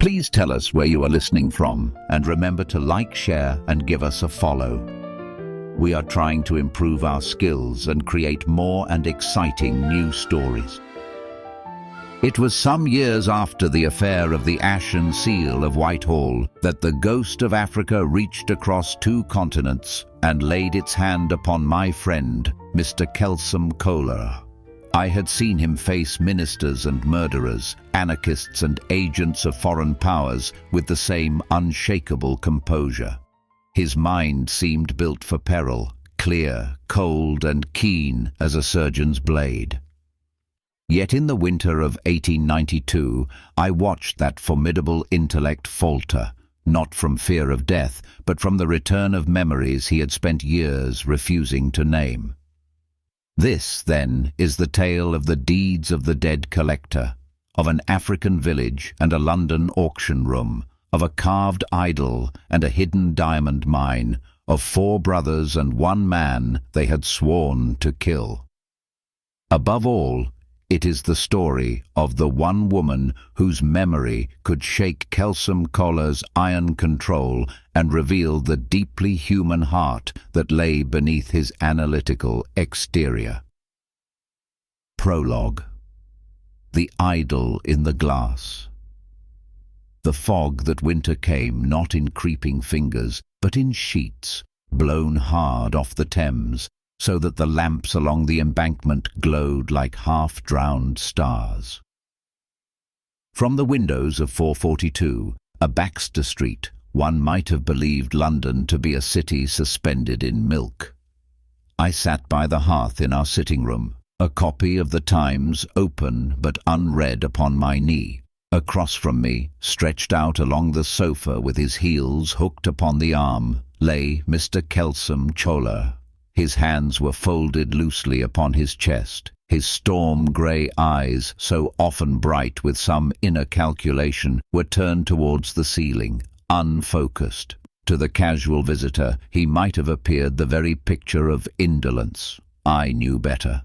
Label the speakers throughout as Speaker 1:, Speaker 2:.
Speaker 1: Please tell us where you are listening from, and remember to like, share, and give us a follow. We are trying to improve our skills and create more and exciting new stories. It was some years after the affair of the Ashen Seal of Whitehall that the ghost of Africa reached across 2 continents and laid its hand upon my friend, Mr. Kelsom Cholerh. I had seen him face ministers and murderers, anarchists and agents of foreign powers with the same unshakable composure. His mind seemed built for peril, clear, cold and keen as a surgeon's blade. Yet in the winter of 1892, I watched that formidable intellect falter, not from fear of death, but from the return of memories he had spent years refusing to name. This, then, is the tale of the deeds of the dead collector, of an African village and a London auction room, of a carved idol and a hidden diamond mine, of 4 brothers and 1 man they had sworn to kill. Above all, it is the story of the one woman whose memory could shake Kelsom Cholerh's iron control and reveal the deeply human heart that lay beneath his analytical exterior. Prologue. The idol in the glass. The fog that winter came not in creeping fingers, but in sheets, blown hard off the Thames, so that the lamps along the embankment glowed like half-drowned stars. From the windows of 442, a Baxter Street, one might have believed London to be a city suspended in milk. I sat by the hearth in our sitting room, a copy of the Times open but unread upon my knee. Across from me, stretched out along the sofa with his heels hooked upon the arm, lay Mr. Kelsom Cholerh. His hands were folded loosely upon his chest. His storm-grey eyes, so often bright with some inner calculation, were turned towards the ceiling, unfocused. To the casual visitor, he might have appeared the very picture of indolence. I knew better.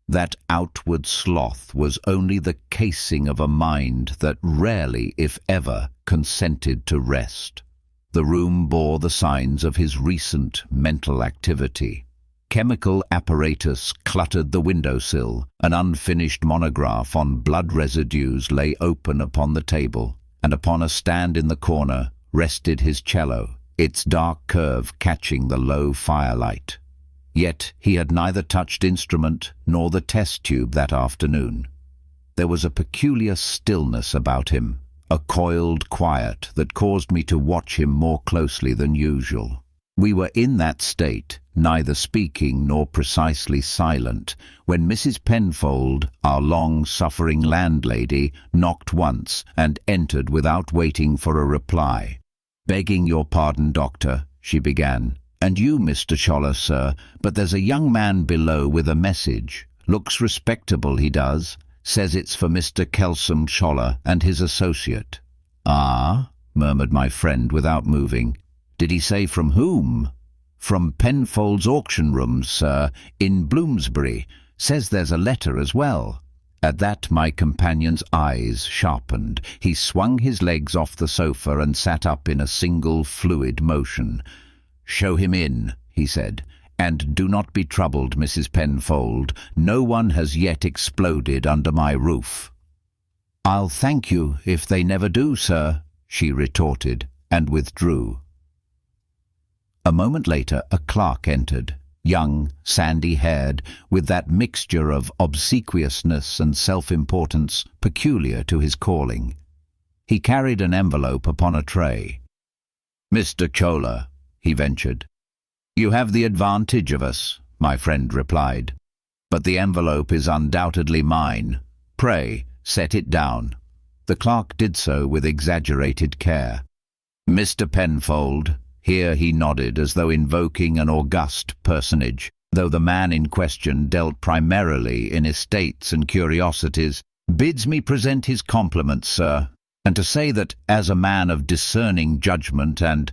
Speaker 1: That outward sloth was only the casing of a mind that rarely, if ever, consented to rest. The room bore the signs of his recent mental activity. Chemical apparatus cluttered the windowsill. An unfinished monograph on blood residues lay open upon the table, and upon a stand in the corner rested his cello, its dark curve catching the low firelight. Yet he had neither touched instrument nor the test tube that afternoon. There was a peculiar stillness about him, a coiled quiet that caused me to watch him more closely than usual. We were in that state, neither speaking nor precisely silent, when Mrs. Penfold, our long-suffering landlady, knocked once and entered without waiting for a reply. "Begging your pardon, Doctor," she began. "And you, Mr. Cholerh, sir, but there's a young man below with a message. Looks respectable, he does. Says it's for Mr. Kelsom Cholerh and his associate." "Ah?" murmured my friend without moving. "Did he say from whom?" "From Penfold's auction rooms, sir, in Bloomsbury. Says there's a letter as well." At that my companion's eyes sharpened. He swung his legs off the sofa and sat up in a single fluid motion. "Show him in," he said. "And do not be troubled, Mrs. Penfold. No one has yet exploded under my roof." "I'll thank you if they never do, sir," she retorted, and withdrew. A moment later a clerk entered, young, sandy-haired, with that mixture of obsequiousness and self-importance peculiar to his calling. He carried an envelope upon a tray. "Mr. Cholerh," he ventured. "You have the advantage of us," my friend replied. "But the envelope is undoubtedly mine. Pray, set it down." The clerk did so with exaggerated care. "Mr. Penfold," here he nodded as though invoking an august personage, though the man in question dealt primarily in estates and curiosities, "bids me present his compliments, sir, and to say that, as a man of discerning judgment and,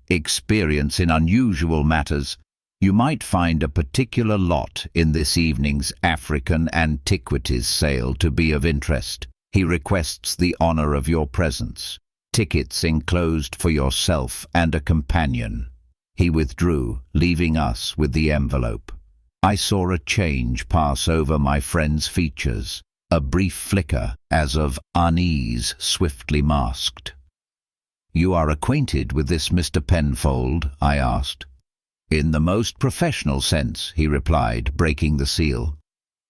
Speaker 1: experience in unusual matters, you might find a particular lot in this evening's African antiquities sale to be of interest. He requests the honor of your presence. Tickets enclosed for yourself and a companion." He withdrew, leaving us with the envelope. I saw a change pass over my friend's features, a brief flicker as of unease swiftly masked. "You are acquainted with this Mr. Penfold?" I asked. "In the most professional sense," he replied, breaking the seal.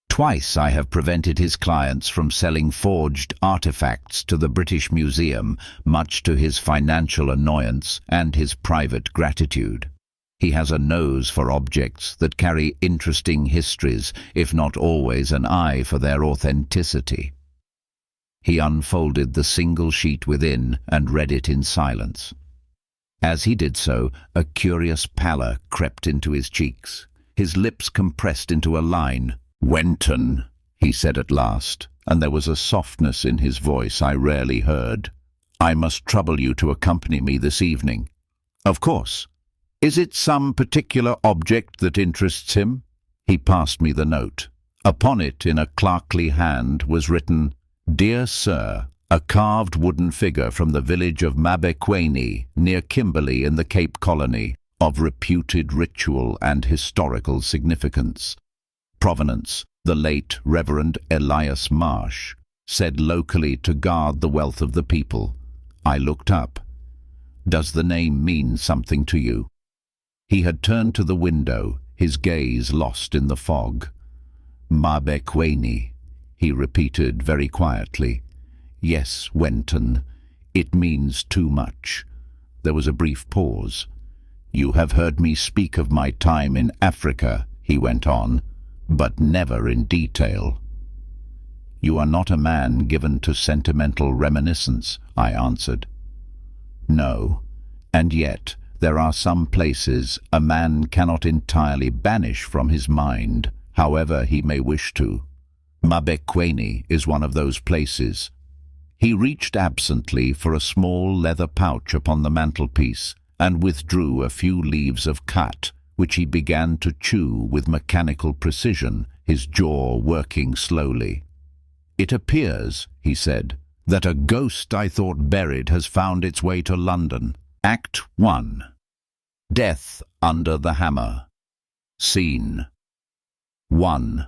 Speaker 1: "Twice I have prevented his clients from selling forged artifacts to the British Museum, much to his financial annoyance and his private gratitude. He has a nose for objects that carry interesting histories, if not always an eye for their authenticity." He unfolded the single sheet within and read it in silence. As he did so, a curious pallor crept into his cheeks. His lips compressed into a line. "Wenton," he said at last, and there was a softness in his voice I rarely heard. "I must trouble you to accompany me this evening." "Of course. Is it some particular object that interests him?" He passed me the note. Upon it, in a clerkly hand, was written, "Dear Sir, a carved wooden figure from the village of Mabekweni, near Kimberley in the Cape Colony, of reputed ritual and historical significance. Provenance, the late Reverend Elias Marsh, said locally to guard the wealth of the people." I looked up. "Does the name mean something to you?" He had turned to the window, his gaze lost in the fog. "Mabekweni," he repeated very quietly. "Yes, Wenton, it means too much." There was a brief pause. "You have heard me speak of my time in Africa," he went on, "but never in detail." "You are not a man given to sentimental reminiscence," I answered. "No, and yet there are some places a man cannot entirely banish from his mind, however he may wish to. Mabekweni is one of those places." He reached absently for a small leather pouch upon the mantelpiece and withdrew a few leaves of cut, which he began to chew with mechanical precision, his jaw working slowly. "It appears," he said, "that a ghost I thought buried has found its way to London. Act 1. Death under the hammer. Scene 1.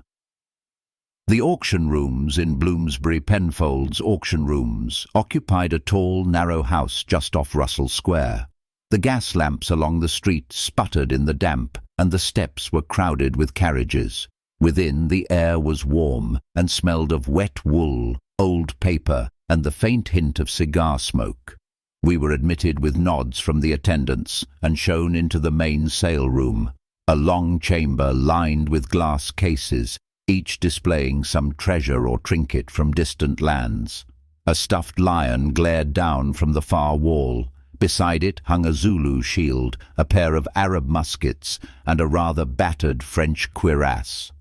Speaker 1: The auction rooms in Bloomsbury Penfold's auction rooms occupied a tall, narrow house just off Russell Square. The gas lamps along the street sputtered in the damp, and the steps were crowded with carriages. Within, the air was warm and smelled of wet wool, old paper, and the faint hint of cigar smoke. We were admitted with nods from the attendants and shown into the main sale room, a long chamber lined with glass cases, each displaying some treasure or trinket from distant lands. A stuffed lion glared down from the far wall. Beside it hung a Zulu shield, a pair of Arab muskets, and a rather battered French cuirass.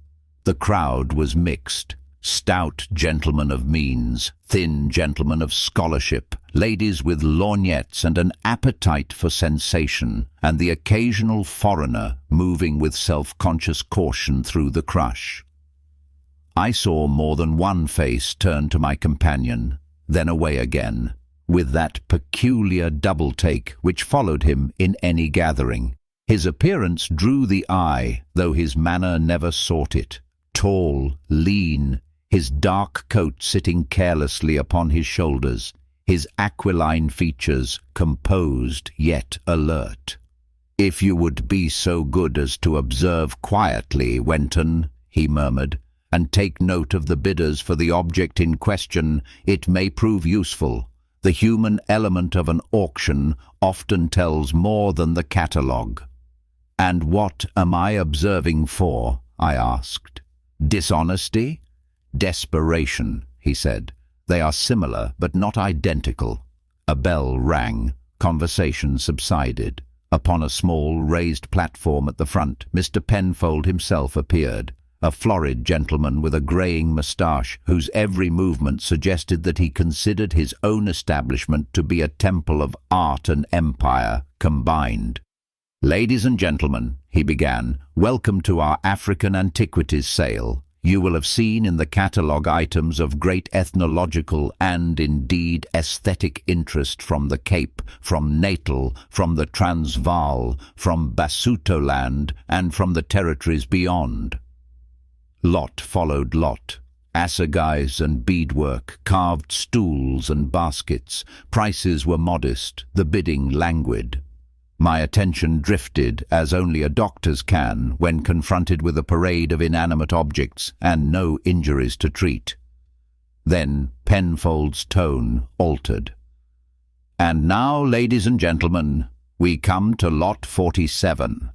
Speaker 1: The crowd was mixed. Stout gentlemen of means, thin gentlemen of scholarship, ladies with lorgnettes and an appetite for sensation, and the occasional foreigner moving with self-conscious caution through the crush. I saw more than one face turn to my companion, then away again, with that peculiar double-take which followed him in any gathering. His appearance drew the eye, though his manner never sought it. Tall, lean, his dark coat sitting carelessly upon his shoulders, his aquiline features composed yet alert. "If you would be so good as to observe quietly, Wenton," he murmured, "and take note of the bidders for the object in question, it may prove useful. The human element of an auction often tells more than the catalogue." "And what am I observing for?" I asked. "Dishonesty?" "Desperation," he said. "They are similar, but not identical." A bell rang. Conversation subsided. Upon a small, raised platform at the front, Mr. Penfold himself appeared, a florid gentleman with a greying moustache, whose every movement suggested that he considered his own establishment to be a temple of art and empire combined. "Ladies and gentlemen," he began, "welcome to our African antiquities sale. You will have seen in the catalogue items of great ethnological and, indeed, aesthetic interest from the Cape, from Natal, from the Transvaal, from Basutoland, and from the territories beyond. Lot followed lot. Assegais and beadwork, carved stools and baskets. Prices were modest, the bidding languid. My attention drifted, as only a doctor's can, when confronted with a parade of inanimate objects and no injuries to treat. Then Penfold's tone altered. "And now, ladies and gentlemen, we come to Lot 47.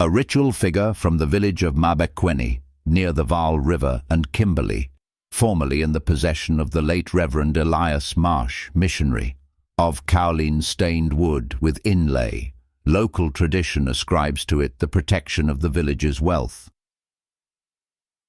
Speaker 1: A ritual figure from the village of Mabekweni, near the Vaal River and Kimberley, formerly in the possession of the late Reverend Elias Marsh, missionary. Of kaolin-stained wood with inlay. Local tradition ascribes to it the protection of the village's wealth."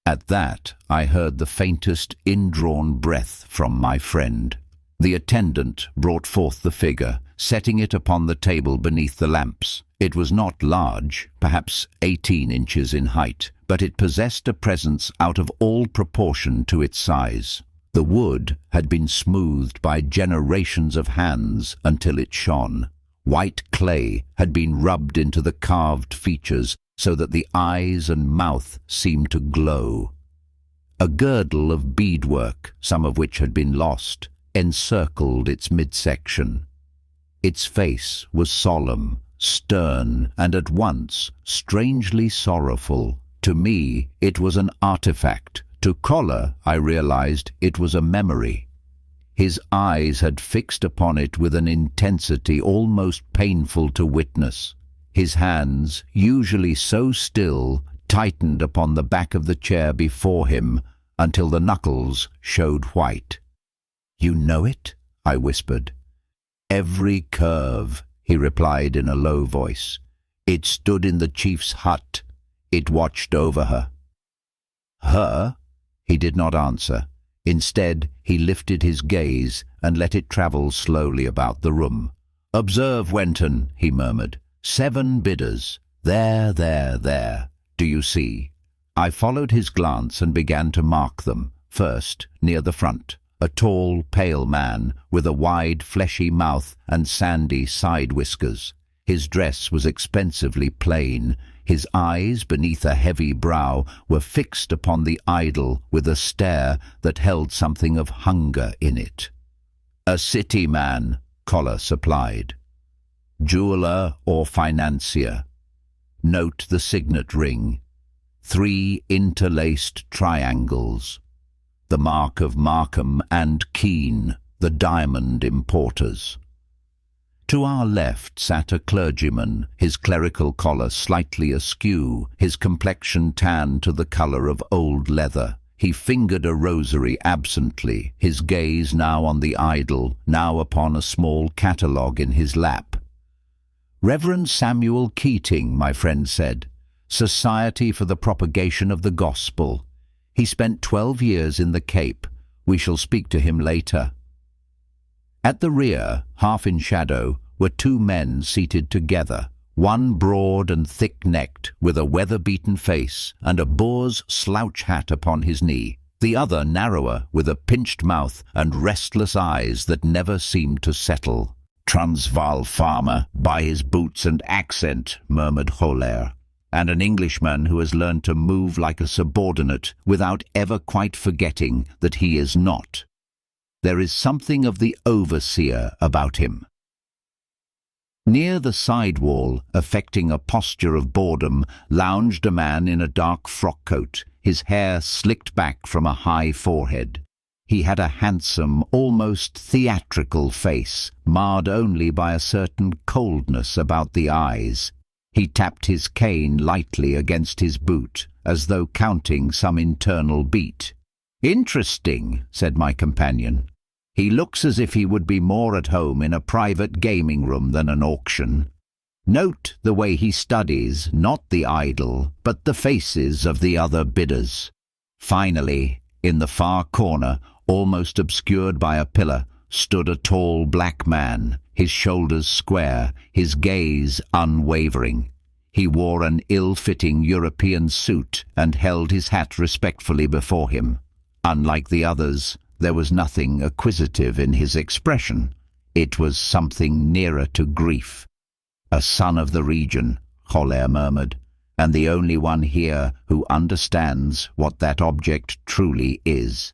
Speaker 1: At that, I heard the faintest indrawn breath from my friend. The attendant brought forth the figure, setting it upon the table beneath the lamps. It was not large, perhaps 18 inches in height, but it possessed a presence out of all proportion to its size. The wood had been smoothed by generations of hands until it shone. White clay had been rubbed into the carved features so that the eyes and mouth seemed to glow. A girdle of beadwork, some of which had been lost, encircled its midsection. Its face was solemn, stern, and at once strangely sorrowful. To me, it was an artifact. To Cholerh, I realized it was a memory. His eyes had fixed upon it with an intensity almost painful to witness. His hands, usually so still, tightened upon the back of the chair before him until the knuckles showed white. "You know it?" I whispered. "Every curve," he replied in a low voice. "It stood in the chief's hut. It watched over her." "Her?" He did not answer. Instead, he lifted his gaze and let it travel slowly about the room. "Observe, Wenton," he murmured. "7 bidders. There, there, there. Do you see?" I followed his glance and began to mark them. First, near the front, a tall, pale man with a wide, fleshy mouth and sandy side whiskers. His dress was expensively plain. His eyes, beneath a heavy brow, were fixed upon the idol with a stare that held something of hunger in it. "A city man," Cholerh supplied. "Jeweller or financier. Note the signet ring. 3 interlaced triangles. The mark of Markham and Keene, the diamond importers." To our left sat a clergyman, his clerical collar slightly askew, his complexion tanned to the colour of old leather. He fingered a rosary absently, his gaze now on the idol, now upon a small catalogue in his lap. "Reverend Samuel Keating," my friend said. "Society for the Propagation of the Gospel. He spent 12 years in the Cape. We shall speak to him later." At the rear, half in shadow, were 2 men seated together, one broad and thick-necked, with a weather-beaten face and a Boer's slouch hat upon his knee, the other narrower, with a pinched mouth and restless eyes that never seemed to settle. "Transvaal farmer, by his boots and accent," murmured Cholerh, "and an Englishman who has learned to move like a subordinate without ever quite forgetting that he is not. There is something of the overseer about him." Near the side wall, affecting a posture of boredom, lounged a man in a dark frock coat, his hair slicked back from a high forehead. He had a handsome, almost theatrical face, marred only by a certain coldness about the eyes. He tapped his cane lightly against his boot, as though counting some internal beat. "Interesting," said my companion. "He looks as if he would be more at home in a private gaming room than an auction. Note the way he studies, not the idol, but the faces of the other bidders." Finally, in the far corner, almost obscured by a pillar, stood a tall black man, his shoulders square, his gaze unwavering. He wore an ill-fitting European suit and held his hat respectfully before him. Unlike the others, there was nothing acquisitive in his expression. It was something nearer to grief. "A son of the region," Cholerh murmured, "and the only one here who understands what that object truly is."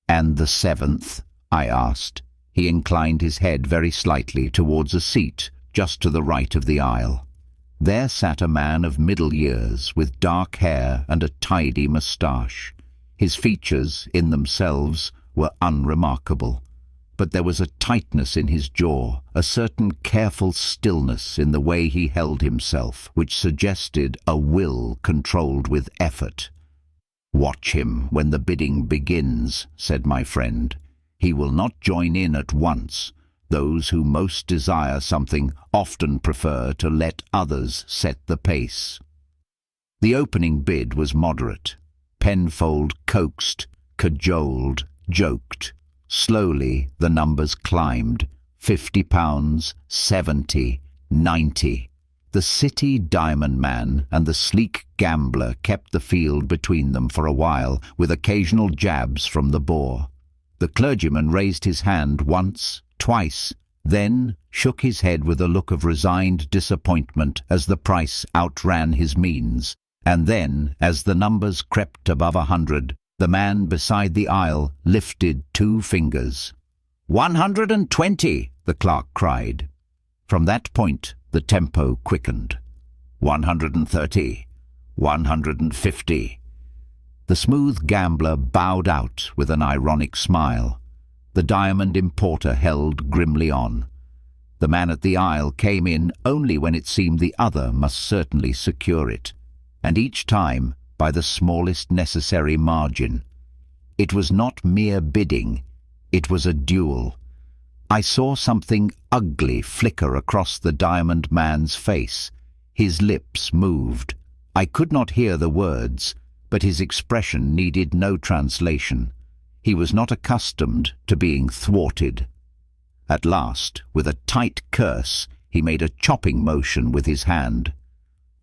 Speaker 1: "And the seventh?" I asked. He inclined his head very slightly towards a seat just to the right of the aisle. There sat a man of middle years, with dark hair and a tidy moustache. His features, in themselves, were unremarkable, but there was a tightness in his jaw, a certain careful stillness in the way he held himself, which suggested a will controlled with effort. "Watch him when the bidding begins," said my friend. "He will not join in at once. Those who most desire something often prefer to let others set the pace." The opening bid was moderate. Penfold coaxed, cajoled, joked. Slowly the numbers climbed. £50, 70, 90. The city diamond man and the sleek gambler kept the field between them for a while, with occasional jabs from the boor. The clergyman raised his hand once, twice, then shook his head with a look of resigned disappointment as the price outran his means. And then, as the numbers crept above 100, the man beside the aisle lifted 2 fingers. 120, the clerk cried. From that point, the tempo quickened. 130, 150. The smooth gambler bowed out with an ironic smile. The diamond importer held grimly on. The man at the aisle came in only when it seemed the other must certainly secure it, and each time by the smallest necessary margin. It was not mere bidding, it was a duel. I saw something ugly flicker across the diamond man's face. His lips moved. I could not hear the words, but his expression needed no translation. He was not accustomed to being thwarted. At last, with a tight curse, he made a chopping motion with his hand.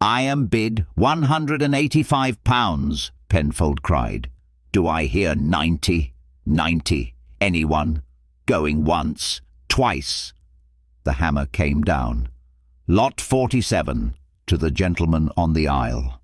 Speaker 1: "I am bid £185, Penfold cried. "Do I hear 90? 90? Anyone? Going once? Twice?" The hammer came down. "Lot 47, to the gentleman on the aisle."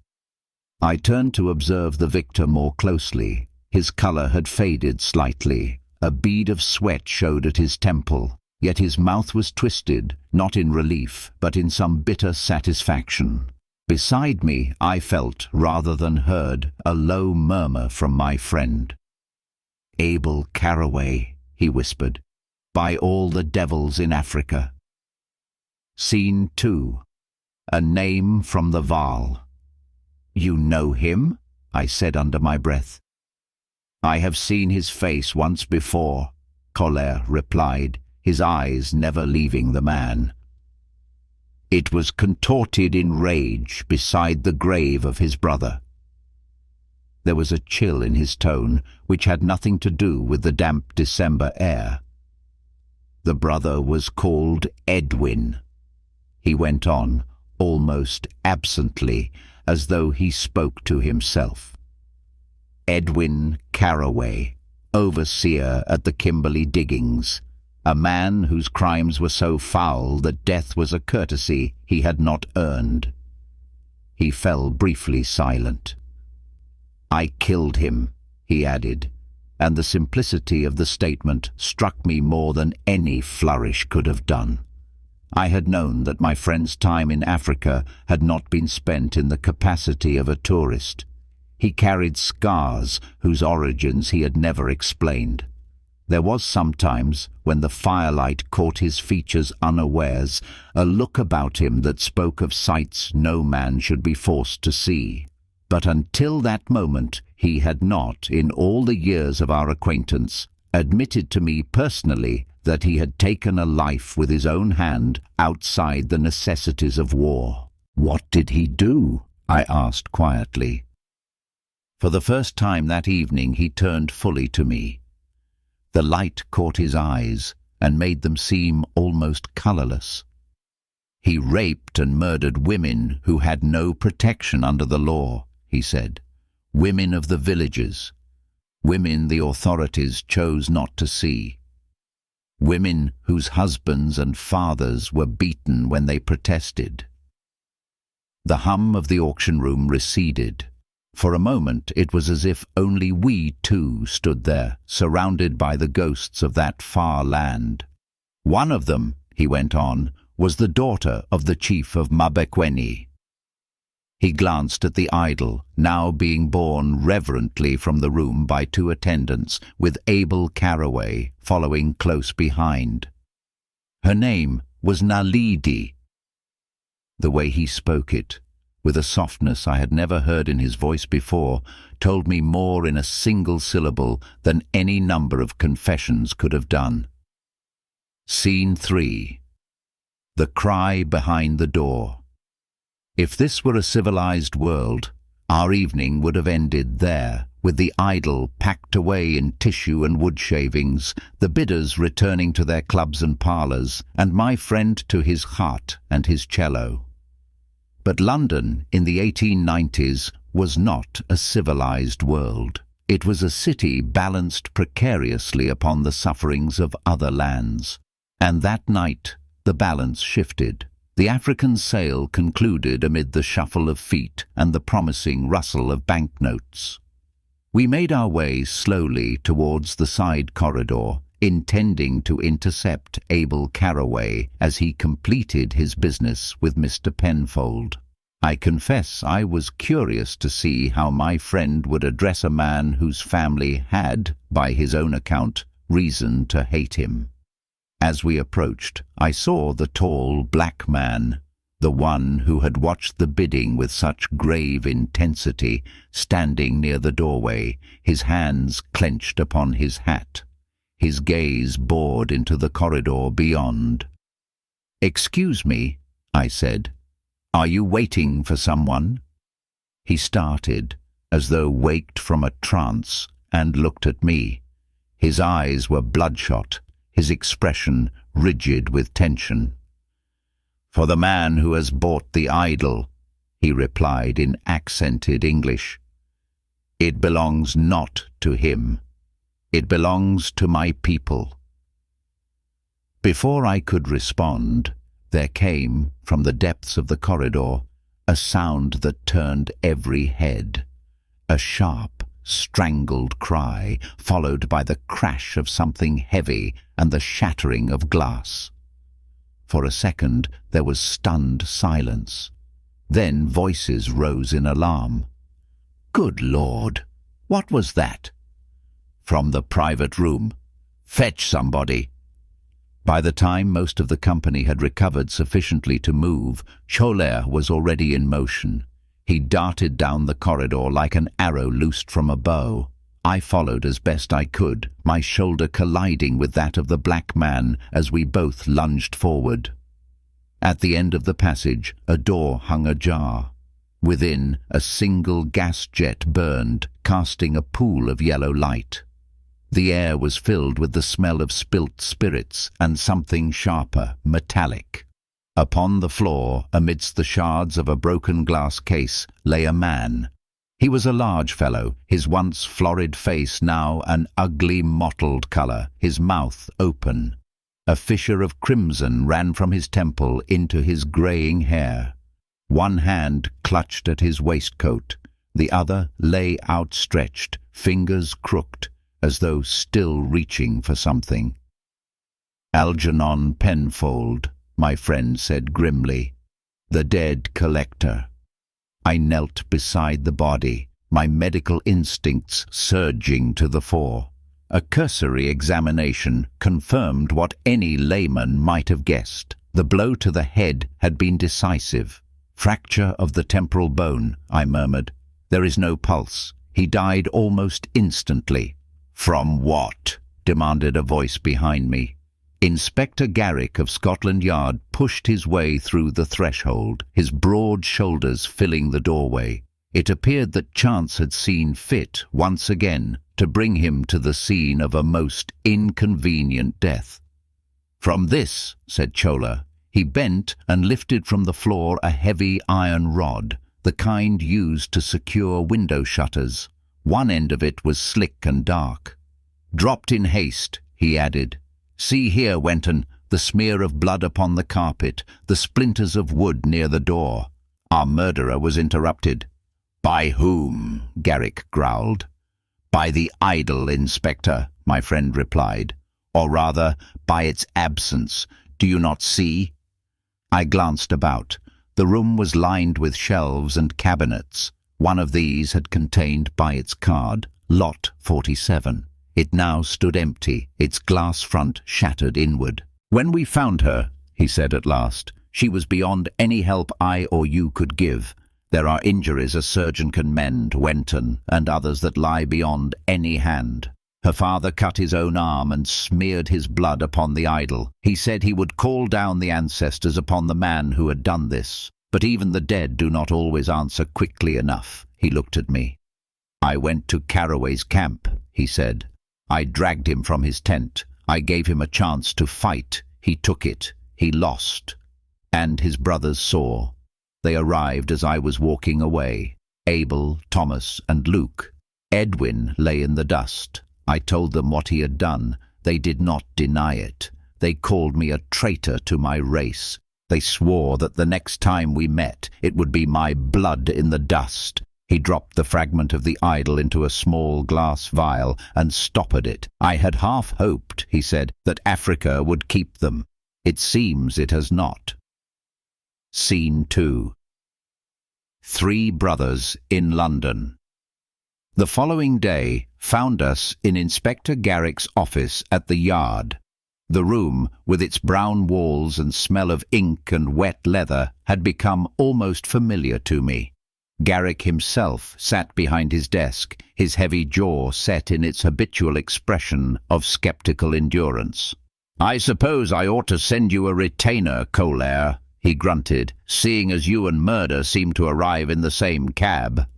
Speaker 1: I turned to observe the victor more closely. His colour had faded slightly. A bead of sweat showed at his temple, yet his mouth was twisted, not in relief, but in some bitter satisfaction. Beside me, I felt, rather than heard, a low murmur from my friend. "Abel Carraway," he whispered, "by all the devils in Africa." Scene 2. A name from the Vaal. "You know him?" I said under my breath. "I have seen his face once before," Cholerh replied, his eyes never leaving the man. "It was contorted in rage beside the grave of his brother." There was a chill in his tone which had nothing to do with the damp December air. "The brother was called Edwin," he went on, almost absently, as though he spoke to himself. "Edwin Carraway, overseer at the Kimberley diggings, a man whose crimes were so foul that death was a courtesy he had not earned." He fell briefly silent. "I killed him," he added, and the simplicity of the statement struck me more than any flourish could have done. I had known that my friend's time in Africa had not been spent in the capacity of a tourist. He carried scars whose origins he had never explained. There was sometimes, when the firelight caught his features unawares, a look about him that spoke of sights no man should be forced to see. But until that moment he had not, in all the years of our acquaintance, admitted to me personally that he had taken a life with his own hand outside the necessities of war. "What did he do?" I asked quietly. For the first time that evening he turned fully to me. The light caught his eyes and made them seem almost colourless. "He raped and murdered women who had no protection under the law," he said. "Women of the villages. Women the authorities chose not to see. Women whose husbands and fathers were beaten when they protested." The hum of the auction room receded. For a moment it was as if only we two stood there, surrounded by the ghosts of that far land. "One of them," he went on, "was the daughter of the chief of Mabekweni." He glanced at the idol, now being borne reverently from the room by two attendants, with Abel Caraway following close behind. Her name was Naledi. The way he spoke it, with a softness I had never heard in his voice before, told me more in a single syllable than any number of confessions could have done. Scene 3. The cry behind the door. If this were a civilized world, our evening would have ended there, with the idol packed away in tissue and wood shavings, the bidders returning to their clubs and parlours, and my friend to his hut and his cello. But London in the 1890s was not a civilized world. It was a city balanced precariously upon the sufferings of other lands. And that night the balance shifted. The African sale concluded amid the shuffle of feet and the promising rustle of banknotes. We made our way slowly towards the side corridor, intending to intercept Abel Caraway as he completed his business with Mr. Penfold. I confess I was curious to see how my friend would address a man whose family had, by his own account, reason to hate him. As we approached, I saw the tall black man, the one who had watched the bidding with such grave intensity, standing near the doorway, his hands clenched upon his hat. His gaze bored into the corridor beyond. "Excuse me," I said. "Are you waiting for someone?" He started, as though waked from a trance, and looked at me. His eyes were bloodshot, his expression rigid with tension. "For the man who has bought the idol," he replied in accented English. "It belongs not to him. It belongs to my people." Before I could respond, there came, from the depths of the corridor, a sound that turned every head. A sharp, strangled cry, followed by the crash of something heavy and the shattering of glass. For a second there was stunned silence. Then voices rose in alarm. "Good Lord! What was that?" "From the private room. Fetch somebody." By the time most of the company had recovered sufficiently to move, Cholerh was already in motion. He darted down the corridor like an arrow loosed from a bow. I followed as best I could, my shoulder colliding with that of the black man as we both lunged forward. At the end of the passage, a door hung ajar. Within, a single gas jet burned, casting a pool of yellow light. The air was filled with the smell of spilt spirits and something sharper, metallic. Upon the floor, amidst the shards of a broken glass case, lay a man. He was a large fellow, his once florid face now an ugly mottled colour, his mouth open. A fissure of crimson ran from his temple into his greying hair. One hand clutched at his waistcoat, the other lay outstretched, fingers crooked, as though still reaching for something. "Algernon Penfold," my friend said grimly. "The dead collector." I knelt beside the body, my medical instincts surging to the fore. A cursory examination confirmed what any layman might have guessed. The blow to the head had been decisive. "Fracture of the temporal bone," I murmured. "There is no pulse. He died almost instantly." "From what?" demanded a voice behind me. Inspector Garrick of Scotland Yard pushed his way through the threshold, his broad shoulders filling the doorway. It appeared that chance had seen fit, once again, to bring him to the scene of a most inconvenient death. "From this," said Cholerh, He bent and lifted from the floor a heavy iron rod, the kind used to secure window shutters. One end of it was slick and dark. "Dropped in haste," he added. "See here, Wenton, the smear of blood upon the carpet, the splinters of wood near the door." Our murderer was interrupted. "By whom?" Garrick growled. "By the idol, Inspector," my friend replied. "Or rather, by its absence. Do you not see?" I glanced about. The room was lined with shelves and cabinets. One of these had contained by its card, Lot 47. It now stood empty, its glass front shattered inward. "When we found her," he said at last, "she was beyond any help I or you could give. There are injuries a surgeon can mend, Wenton, and others that lie beyond any hand. Her father cut his own arm and smeared his blood upon the idol. He said he would call down the ancestors upon the man who had done this. But even the dead do not always answer quickly enough." He looked at me. "I went to Carraway's camp," he said. "I dragged him from his tent. I gave him a chance to fight. He took it. He lost." And his brothers saw. They arrived as I was walking away. Abel, Thomas, and Luke. Edwin lay in the dust. I told them what he had done. They did not deny it. They called me a traitor to my race. They swore that the next time we met, it would be my blood in the dust. He dropped the fragment of the idol into a small glass vial and stoppered it. "I had half hoped," he said, "that Africa would keep them. It seems it has not." Scene 2. 3 brothers in London. The following day found us in Inspector Garrick's office at the Yard. The room, with its brown walls and smell of ink and wet leather, had become almost familiar to me. Garrick himself sat behind his desk, his heavy jaw set in its habitual expression of sceptical endurance. "I suppose I ought to send you a retainer, Cholerh," he grunted, "seeing as you and murder seem to arrive in the same cab."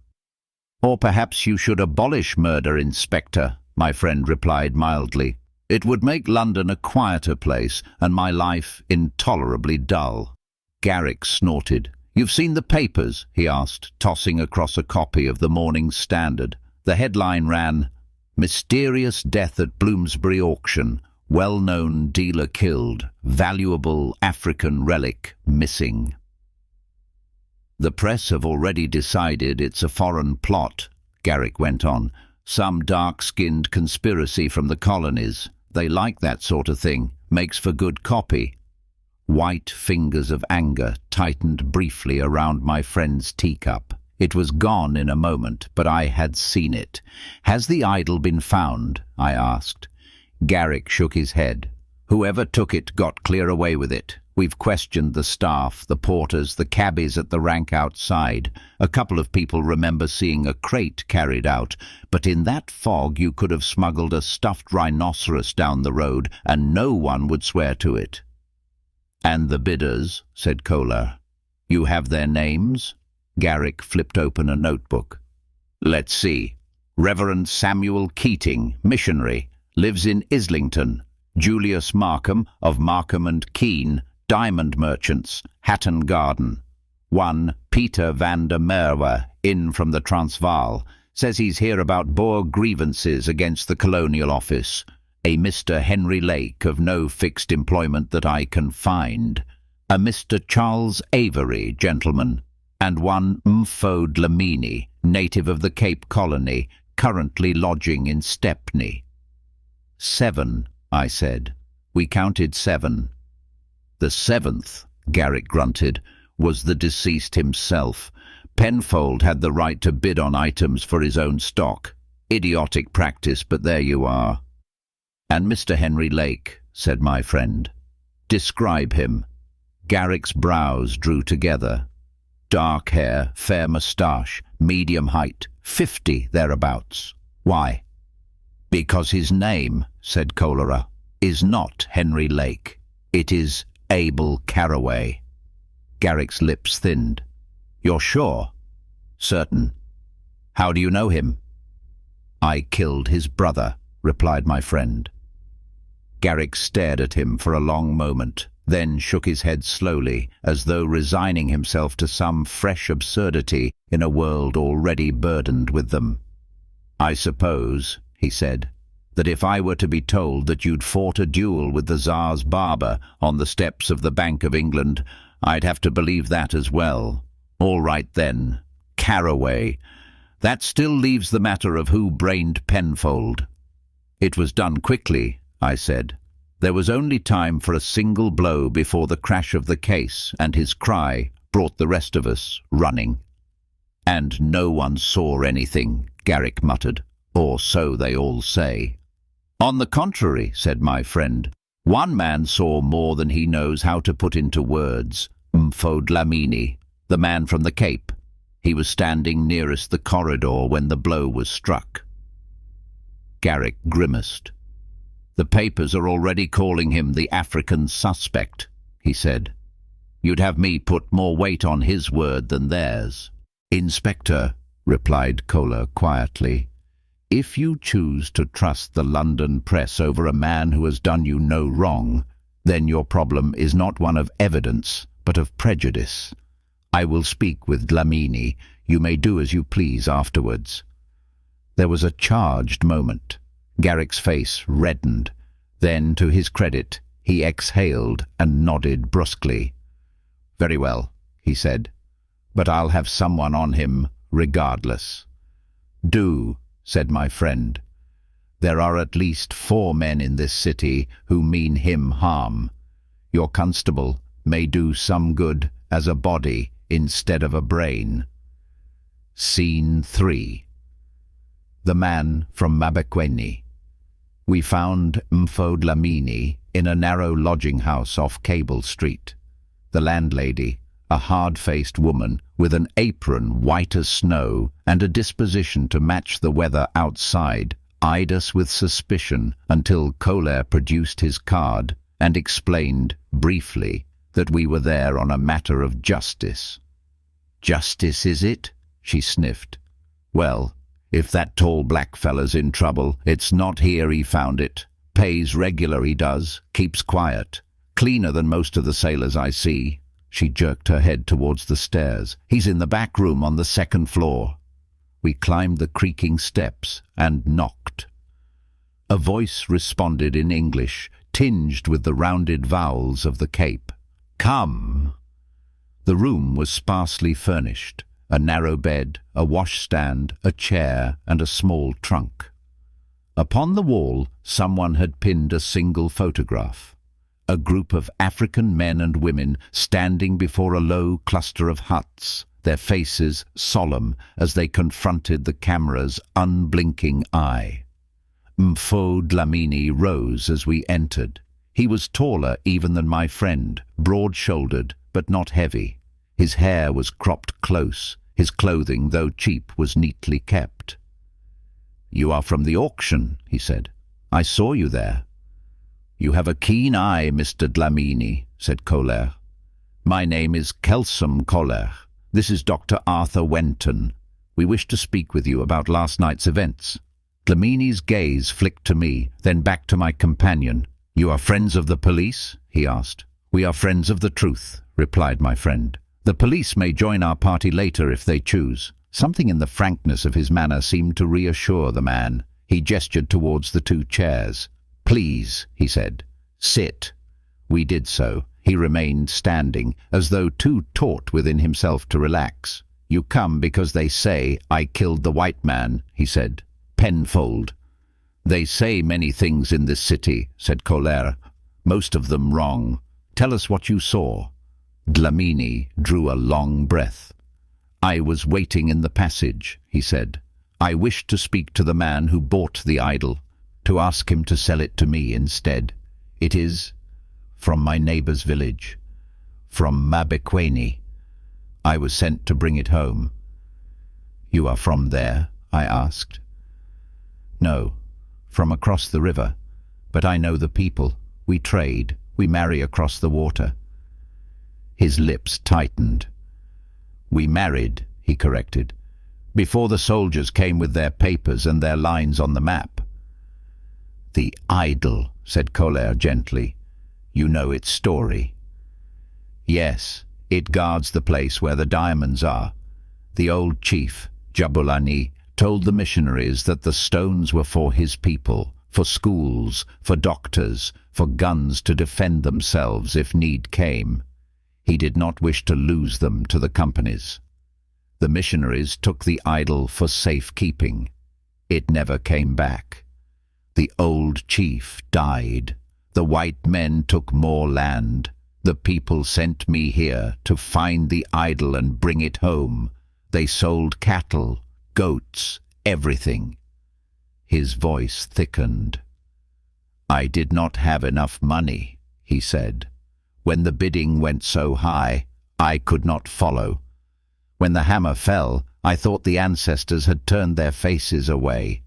Speaker 1: "Or perhaps you should abolish murder, Inspector," my friend replied mildly. "It would make London a quieter place, and my life intolerably dull." Garrick snorted. "You've seen the papers?" he asked, tossing across a copy of the Morning Standard. The headline ran, "Mysterious Death at Bloomsbury Auction. Well-known dealer killed. Valuable African relic missing." "The press have already decided it's a foreign plot," Garrick went on. "Some dark-skinned conspiracy from the colonies. They like that sort of thing. Makes for good copy." White fingers of anger tightened briefly around my friend's teacup. It was gone in a moment, but I had seen it. "Has the idol been found?" I asked. Garrick shook his head. "Whoever took it got clear away with it. We've questioned the staff, the porters, the cabbies at the rank outside. A couple of people remember seeing a crate carried out, but in that fog you could have smuggled a stuffed rhinoceros down the road, and no one would swear to it." "And the bidders," said Cholerh. "You have their names?" Garrick flipped open a notebook. "Let's see. Reverend Samuel Keating, missionary, lives in Islington. Julius Markham, of Markham and Keene, diamond merchants, Hatton Garden. One Peter van der Merwe, in from the Transvaal, says he's here about Boer grievances against the Colonial Office. A Mr. Henry Lake, of no fixed employment that I can find. A Mr. Charles Avery, gentleman. And one Mfo Dlamini, native of the Cape Colony, currently lodging in Stepney." 7, I said. We counted 7. "The 7th, Garrick grunted, "was the deceased himself. Penfold had the right to bid on items for his own stock. Idiotic practice, but there you are." "And Mr. Henry Lake," said my friend. "Describe him." Garrick's brows drew together. "Dark hair, fair moustache, medium height, 50 thereabouts." "Why?" "Because his name," said Cholerh, "is not Henry Lake. It is Abel Carraway." Garrick's lips thinned. "You're sure?" "Certain." "How do you know him?" "I killed his brother," replied my friend. Garrick stared at him for a long moment. then shook his head slowly, as though resigning himself to some fresh absurdity in a world already burdened with them. "I suppose," he said, "that if I were to be told that you'd fought a duel with the Tsar's barber on the steps of the Bank of England, I'd have to believe that as well. All right then, Caraway. That still leaves the matter of who brained Penfold." "It was done quickly," I said. "There was only time for a single blow before the crash of the case, and his cry brought the rest of us running." "And no one saw anything," Garrick muttered, "or so they all say." "On the contrary," said my friend, "one man saw more than he knows how to put into words. Dlamini, the man from the Cape. He was standing nearest the corridor when the blow was struck." Garrick grimaced. "The papers are already calling him the African suspect," he said. "You'd have me put more weight on his word than theirs." "Inspector," replied Cholerh quietly, "if you choose to trust the London press over a man who has done you no wrong, then your problem is not one of evidence, but of prejudice. I will speak with Dlamini. You may do as you please afterwards." There was a charged moment. Garrick's face reddened. Then, to his credit, he exhaled and nodded brusquely. "Very well," he said, "but I'll have someone on him regardless." "Do," said my friend. "There are at least 4 men in this city who mean him harm. Your constable may do some good as a body instead of a brain." Scene 3. The man from Mabekweni. We found Dlamini in a narrow lodging house off Cable Street. The landlady, a hard-faced woman with an apron white as snow and a disposition to match the weather outside, eyed us with suspicion until Cholerh produced his card and explained, briefly, that we were there on a matter of justice. "Justice, is it?" she sniffed. "Well, if that tall black fella's in trouble, it's not here he found it. Pays regular, he does, keeps quiet. Cleaner than most of the sailors I see." She jerked her head towards the stairs. "He's in the back room on the 2nd floor." We climbed the creaking steps and knocked. A voice responded in English, tinged with the rounded vowels of the Cape. "Come." The room was sparsely furnished. A narrow bed, a washstand, a chair, and a small trunk. Upon the wall, someone had pinned a single photograph. A group of African men and women standing before a low cluster of huts, their faces solemn as they confronted the camera's unblinking eye. Dlamini rose as we entered. He was taller even than my friend, broad-shouldered, but not heavy. His hair was cropped close. His clothing, though cheap, was neatly kept. "You are from the auction," he said. "I saw you there." "You have a keen eye, Mr. Dlamini," said Cholerh. "My name is Kelsom Cholerh. This is Dr. Arthur Wenton. We wish to speak with you about last night's events." Dlamini's gaze flicked to me, then back to my companion. "You are friends of the police?" he asked. "We are friends of the truth," replied my friend. "The police may join our party later if they choose." Something in the frankness of his manner seemed to reassure the man. He gestured towards the 2 chairs. "Please," he said, "sit." We did so. He remained standing, as though too taut within himself to relax. "You come because they say I killed the white man," he said. "Penfold." "They say many things in this city," said Cholerh. "Most of them wrong. Tell us what you saw." Dlamini drew a long breath. "I was waiting in the passage," he said. "I wished to speak to the man who bought the idol, to ask him to sell it to me instead. It is from my neighbour's village, from Mabekweni. I was sent to bring it home." "You are from there?" I asked. "No, from across the river. But I know the people. We trade. We marry across the water." His lips tightened. "We married," he corrected, "before the soldiers came with their papers and their lines on the map." "The idol," said Cholerh gently. "You know its story." Yes, it guards the place where the diamonds are. The old chief, Jabulani, told the missionaries that the stones were for his people, for schools, for doctors, for guns to defend themselves if need came. He did not wish to lose them to the companies. The missionaries took the idol for safekeeping. It never came back. The old chief died. The white men took more land. The people sent me here to find the idol and bring it home. They sold cattle, goats, everything. His voice thickened. I did not have enough money, he said. When the bidding went so high, I could not follow. When the hammer fell, I thought the ancestors had turned their faces away.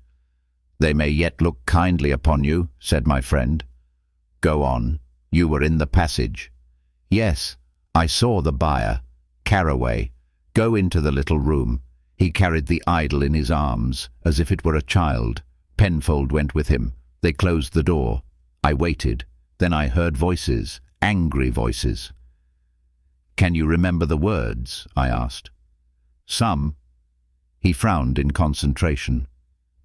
Speaker 1: They may yet look kindly upon you, said my friend. Go on. You were in the passage. Yes, I saw the buyer, Caraway, go into the little room. He carried the idol in his arms, as if it were a child. Penfold went with him. They closed the door. I waited. Then I heard voices, angry voices. Can you remember the words? I asked. Some. He frowned in concentration.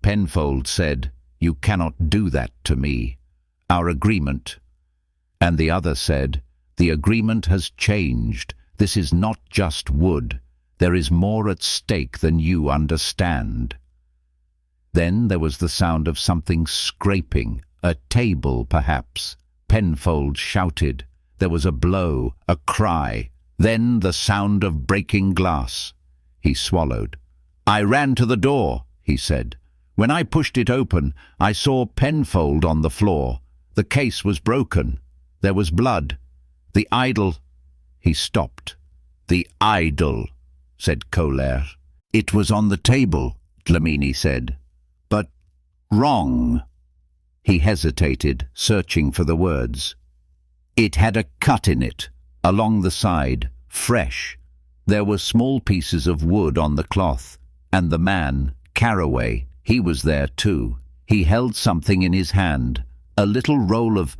Speaker 1: Penfold said, You cannot do that to me. Our agreement. And the other said, The agreement has changed. This is not just wood. There is more at stake than you understand. Then there was the sound of something scraping, a table perhaps. Penfold shouted. There was a blow, a cry. Then the sound of breaking glass. He swallowed. I ran to the door, he said. When I pushed it open, I saw Penfold on the floor. The case was broken. There was blood. The idol... He stopped. The idol, said Cholerh. It was on the table, Dlamini said. But wrong. He hesitated, searching for the words. It had a cut in it, along the side, fresh. There were small pieces of wood on the cloth, and the man, Caraway, he was there too. He held something in his hand, a little roll of,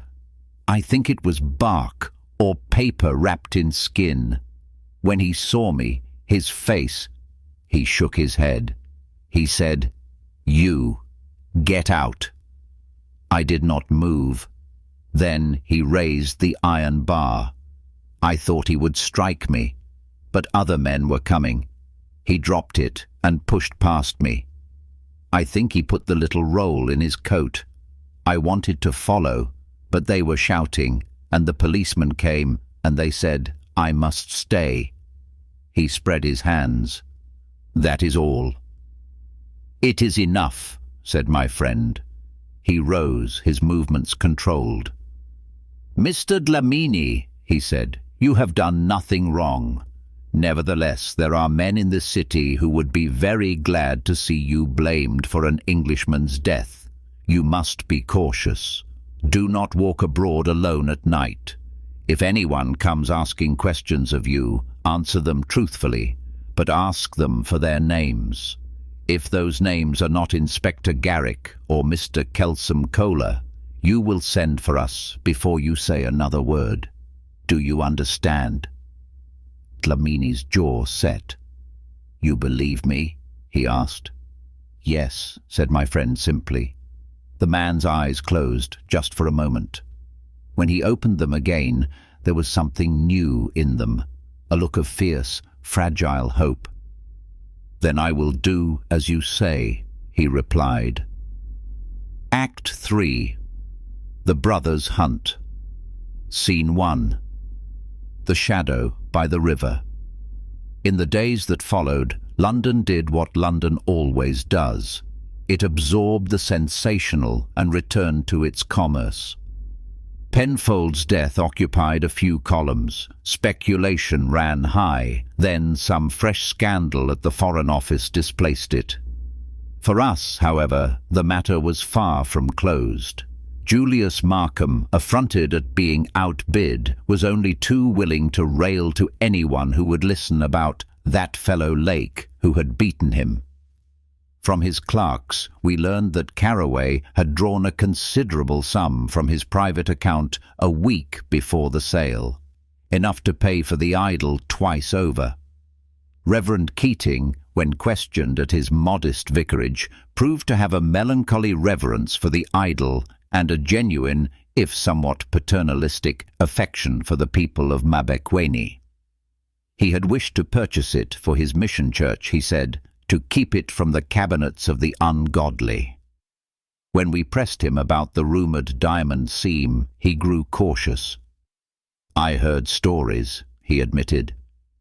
Speaker 1: I think it was bark or paper wrapped in skin. When he saw me, his face, he shook his head. He said, You, get out. I did not move. Then he raised the iron bar. I thought he would strike me, but other men were coming. He dropped it and pushed past me. I think he put the little roll in his coat. I wanted to follow, but they were shouting, and the policeman came, and they said, I must stay. He spread his hands. That is all. It is enough, said my friend. He rose, his movements controlled. Mr. Dlamini, he said, you have done nothing wrong. Nevertheless, there are men in the city who would be very glad to see you blamed for an Englishman's death. You must be cautious. Do not walk abroad alone at night. If anyone comes asking questions of you, answer them truthfully, but ask them for their names. If those names are not Inspector Garrick or Mr. Kelsom Cholerh, you will send for us before you say another word. Do you understand? Dlamini's jaw set. You believe me? He asked. Yes, said my friend simply. The man's eyes closed just for a moment. When he opened them again, there was something new in them, a look of fierce, fragile hope. Then I will do as you say, he replied. Act 3. The Brothers Hunt. Scene 1. The Shadow by the River. In the days that followed, London did what London always does. It absorbed the sensational and returned to its commerce. Penfold's death occupied a few columns. Speculation ran high. Then some fresh scandal at the Foreign Office displaced it. For us, however, the matter was far from closed. Julius Markham, affronted at being outbid, was only too willing to rail to anyone who would listen about that fellow Lake who had beaten him. From his clerks, we learned that Caraway had drawn a considerable sum from his private account a week before the sale. enough to pay for the idol twice over. Reverend Keating, when questioned at his modest vicarage, proved to have a melancholy reverence for the idol and a genuine, if somewhat paternalistic, affection for the people of Mabekweni. He had wished to purchase it for his mission church, he said, to keep it from the cabinets of the ungodly. When we pressed him about the rumoured diamond seam, he grew cautious. "I heard stories," he admitted.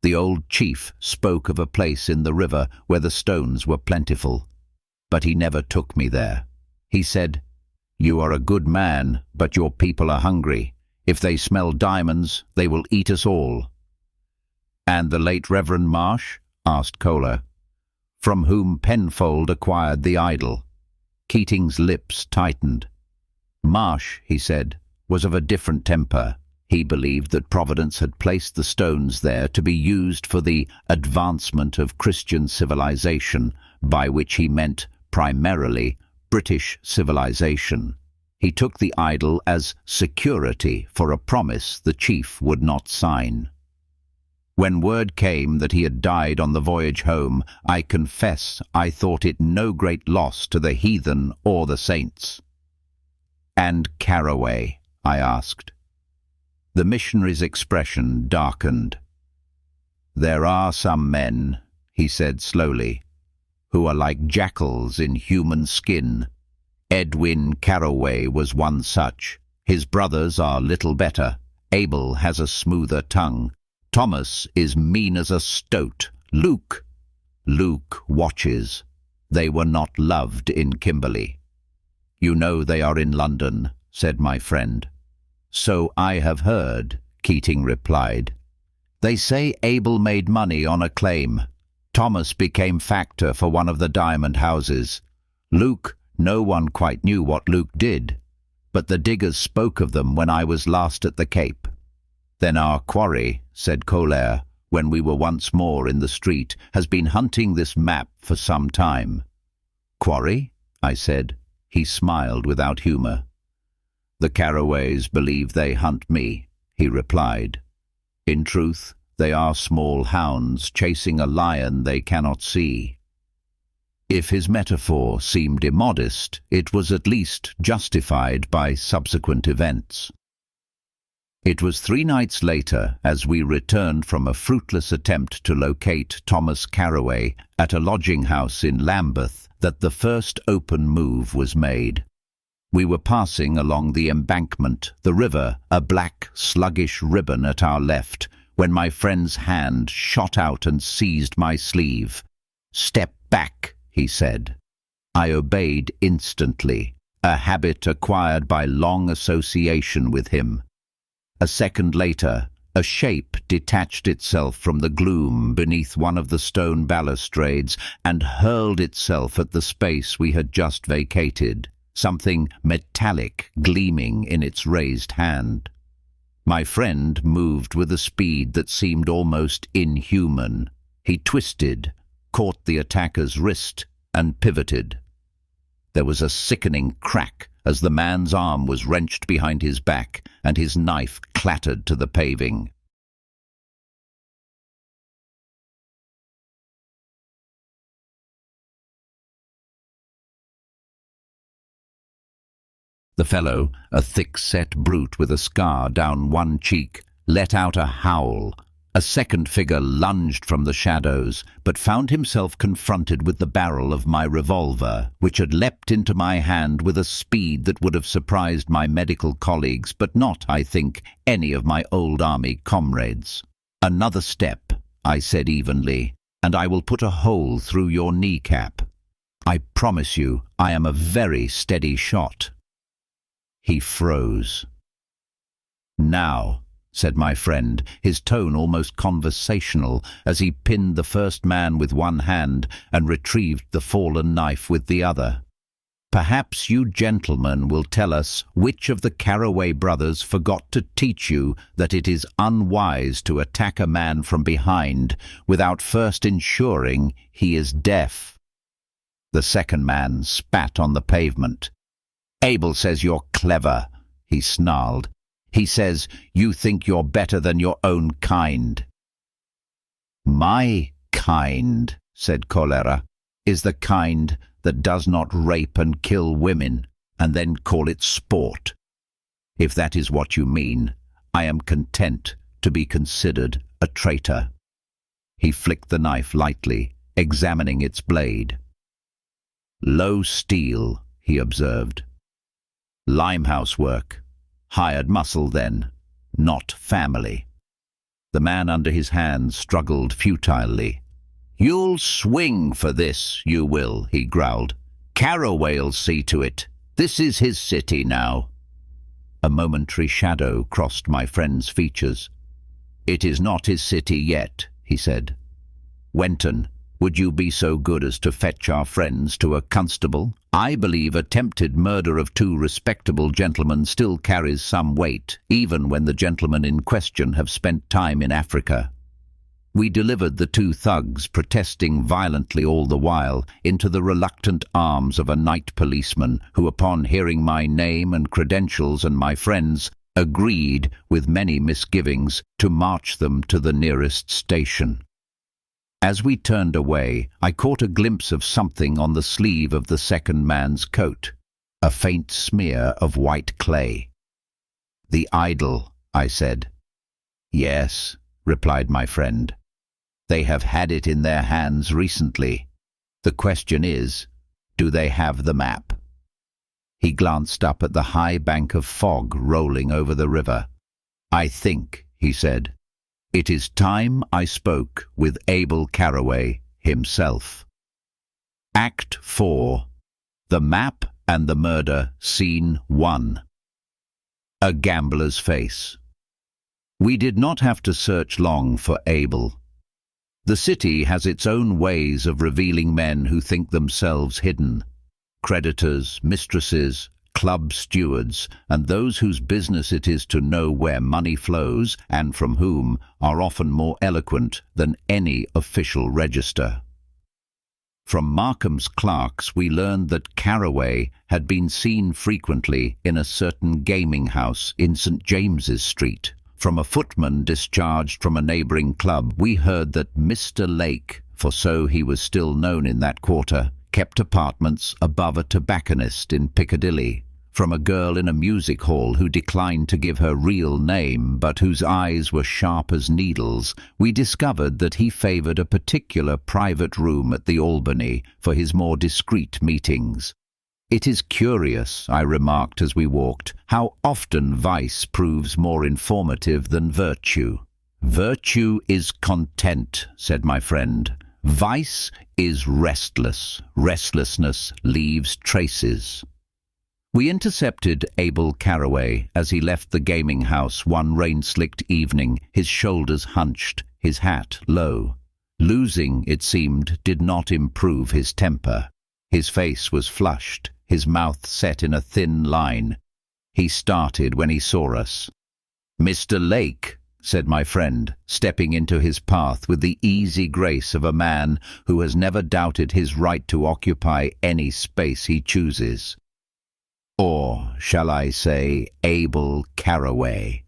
Speaker 1: "The old chief spoke of a place in the river where the stones were plentiful. But he never took me there. He said, 'You are a good man, but your people are hungry. If they smell diamonds, they will eat us all.'" "And the late Reverend Marsh?" asked Cholerh. "From whom Penfold acquired the idol." Keating's lips tightened. "Marsh," he said, "was of a different temper. He believed that Providence had placed the stones there to be used for the advancement of Christian civilization, by which he meant, primarily, British civilization. He took the idol as security for a promise the chief would not sign. When word came that he had died on the voyage home, I confess I thought it no great loss to the heathen or the saints." "And Caraway?" I asked. The missionary's expression darkened. "There are some men," he said slowly, "who are like jackals in human skin. Edwin Caraway was one such. His brothers are little better. Abel has a smoother tongue. Thomas is mean as a stoat. Luke watches. They were not loved in Kimberley." "You know they are in London," said my friend. "So I have heard," Keating replied. "They say Abel made money on a claim. Thomas became factor for one of the diamond houses. Luke, no one quite knew what Luke did, but the diggers spoke of them when I was last at the Cape." "Then our quarry," said Cholerh, when we were once more in the street, "has been hunting this map for some time." "Quarry?" I said. He smiled without humour. "The Caraways believe they hunt me," he replied. "In truth, they are small hounds chasing a lion they cannot see." If his metaphor seemed immodest, it was at least justified by subsequent events. It was 3 nights later, as we returned from a fruitless attempt to locate Thomas Caraway at a lodging house in Lambeth, that the first open move was made. We were passing along the embankment, the river, a black, sluggish ribbon at our left, when my friend's hand shot out and seized my sleeve. "Step back," he said. I obeyed instantly, a habit acquired by long association with him. A second later, a shape detached itself from the gloom beneath one of the stone balustrades and hurled itself at the space we had just vacated, something metallic gleaming in its raised hand. My friend moved with a speed that seemed almost inhuman. He twisted, caught the attacker's wrist, and pivoted. There was a sickening crack as the man's arm was wrenched behind his back and his knife clattered to the paving. The fellow, a thick-set brute with a scar down one cheek, let out a howl. A second figure lunged from the shadows, but found himself confronted with the barrel of my revolver, which had leapt into my hand with a speed that would have surprised my medical colleagues, but not, I think, any of my old army comrades. "Another step," I said evenly, "and I will put a hole through your kneecap. I promise you I am a very steady shot." He froze. "Now," said my friend, his tone almost conversational, as he pinned the first man with one hand and retrieved the fallen knife with the other. "Perhaps you gentlemen will tell us which of the Caraway brothers forgot to teach you that it is unwise to attack a man from behind without first ensuring he is deaf." The second man spat on the pavement. "Abel says you're clever," he snarled. He says you think you're better than your own kind. My kind, said Cholerh, is the kind that does not rape and kill women and then call it sport. If that is what you mean, I am content to be considered a traitor. He flicked the knife lightly, examining its blade. Low steel, he observed. Limehouse work. Hired muscle, then, not family. The man under his hand struggled futilely. You'll swing for this, you will, he growled. Caraway'll see to it. This is his city now. A momentary shadow crossed my friend's features. It is not his city yet, he said. Wenton, would you be so good as to fetch our friends to a constable? I believe attempted murder of two respectable gentlemen still carries some weight, even when the gentlemen in question have spent time in Africa. We delivered the two thugs, protesting violently all the while, into the reluctant arms of a night policeman who, upon hearing my name and credentials and my friends', agreed, with many misgivings, to march them to the nearest station. As we turned away, I caught a glimpse of something on the sleeve of the second man's coat, a faint smear of white clay. The idol, I said. Yes, replied my friend. They have had it in their hands recently. The question is, do they have the map? He glanced up at the high bank of fog rolling over the river. I think, he said, it is time I spoke with Abel Caraway himself. Act 4. The Map and the Murder, Scene 1. A Gambler's Face. We did not have to search long for Abel. The city has its own ways of revealing men who think themselves hidden. Creditors, mistresses, club stewards, and those whose business it is to know where money flows and from whom are often more eloquent than any official register. From Markham's clerks we learned that Caraway had been seen frequently in a certain gaming house in St. James's Street. From a footman discharged from a neighbouring club we heard that Mr. Lake, for so he was still known in that quarter, kept apartments above a tobacconist in Piccadilly. From a girl in a music hall who declined to give her real name but whose eyes were sharp as needles, we discovered that he favoured a particular private room at the Albany for his more discreet meetings. It is curious, I remarked as we walked, how often vice proves more informative than virtue. Virtue is content, said my friend. Vice is restless. Restlessness leaves traces. We intercepted Abel Caraway as he left the gaming house one rain-slicked evening, his shoulders hunched, his hat low. Losing, it seemed, did not improve his temper. His face was flushed, his mouth set in a thin line. He started when he saw us. Mr. Lake, said my friend, stepping into his path with the easy grace of a man who has never doubted his right to occupy any space he chooses. Or, shall I say, Abel Caraway?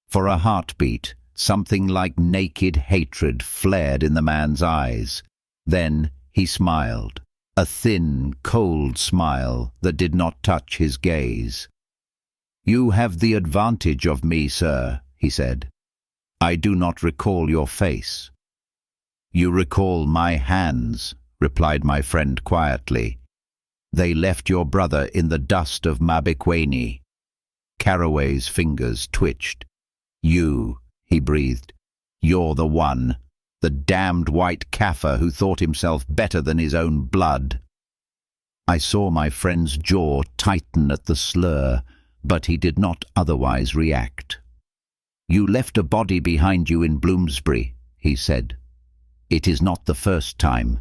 Speaker 1: For a heartbeat, something like naked hatred flared in the man's eyes. Then he smiled, a thin, cold smile that did not touch his gaze. You have the advantage of me, sir, he said. I do not recall your face. You recall my hands, replied my friend quietly. They left your brother in the dust of Mabekweni. Caraway's fingers twitched. You, he breathed. You're the one. The damned white Kaffir who thought himself better than his own blood. I saw my friend's jaw tighten at the slur, but he did not otherwise react. You left a body behind you in Bloomsbury, he said. It is not the first time.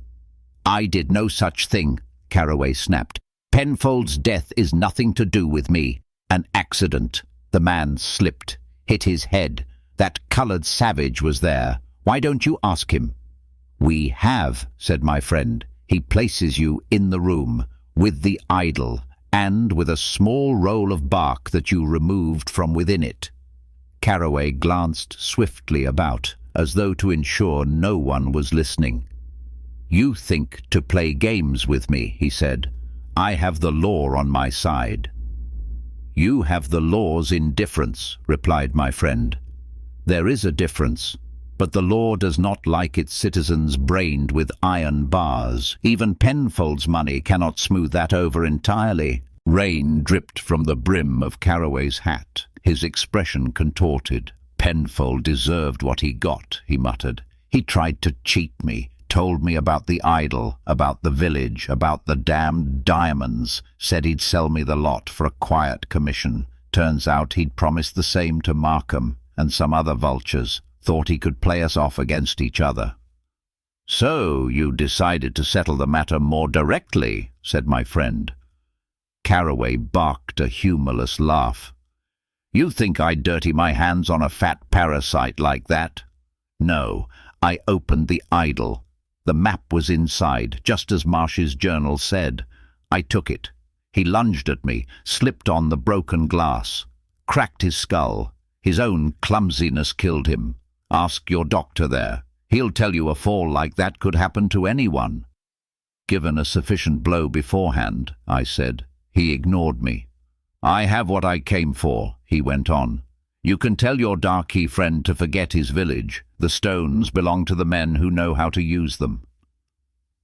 Speaker 1: I did no such thing, Caraway snapped. Penfold's death is nothing to do with me. An accident. The man slipped, hit his head. That coloured savage was there. Why don't you ask him? We have, said my friend. He places you in the room with the idol and with a small roll of bark that you removed from within it." Caraway glanced swiftly about, as though to ensure no one was listening. "You think to play games with me," he said. "I have the law on my side." "You have the law's indifference," replied my friend. "There is a difference, but the law does not like its citizens brained with iron bars. Even Penfold's money cannot smooth that over entirely." Rain dripped from the brim of Caraway's hat. His expression contorted. "Penfold deserved what he got," he muttered. "He tried to cheat me, told me about the idol, about the village, about the damned diamonds, said he'd sell me the lot for a quiet commission. Turns out he'd promised the same to Markham and some other vultures, thought he could play us off against each other." "So you decided to settle the matter more directly," said my friend. Caraway barked a humorless laugh. "You think I'd dirty my hands on a fat parasite like that? No, I opened the idol. The map was inside, just as Marsh's journal said. I took it. He lunged at me, slipped on the broken glass, cracked his skull. His own clumsiness killed him. Ask your doctor there. He'll tell you a fall like that could happen to anyone." "Given a sufficient blow beforehand," I said. He ignored me. "I have what I came for," he went on. "You can tell your darky friend to forget his village. The stones belong to the men who know how to use them."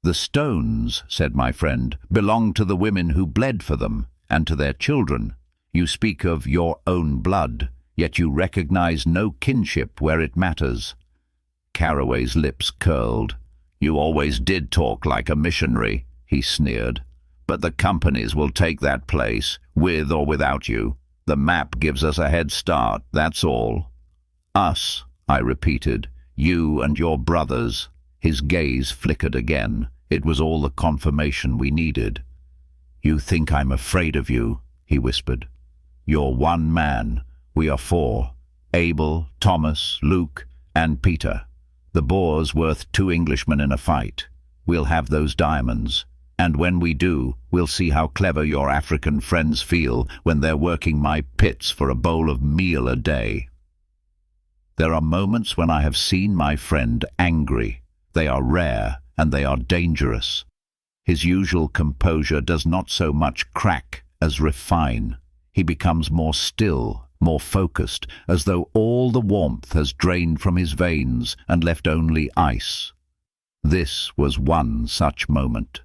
Speaker 1: "The stones," said my friend, "belong to the women who bled for them, and to their children. You speak of your own blood, yet you recognize no kinship where it matters." Caraway's lips curled. "You always did talk like a missionary," he sneered. "But the companies will take that place, with or without you. The map gives us a head start, that's all." "Us," I repeated. "You and your brothers." His gaze flickered again. It was all the confirmation we needed. "You think I'm afraid of you," he whispered. "You're one man. We are four. Abel, Thomas, Luke, and Peter. The boar's worth 2 Englishmen in a fight. We'll have those diamonds. And when we do, we'll see how clever your African friends feel when they're working my pits for a bowl of meal a day." There are moments when I have seen my friend angry. They are rare, and they are dangerous. His usual composure does not so much crack as refine. He becomes more still, more focused, as though all the warmth has drained from his veins and left only ice. This was one such moment.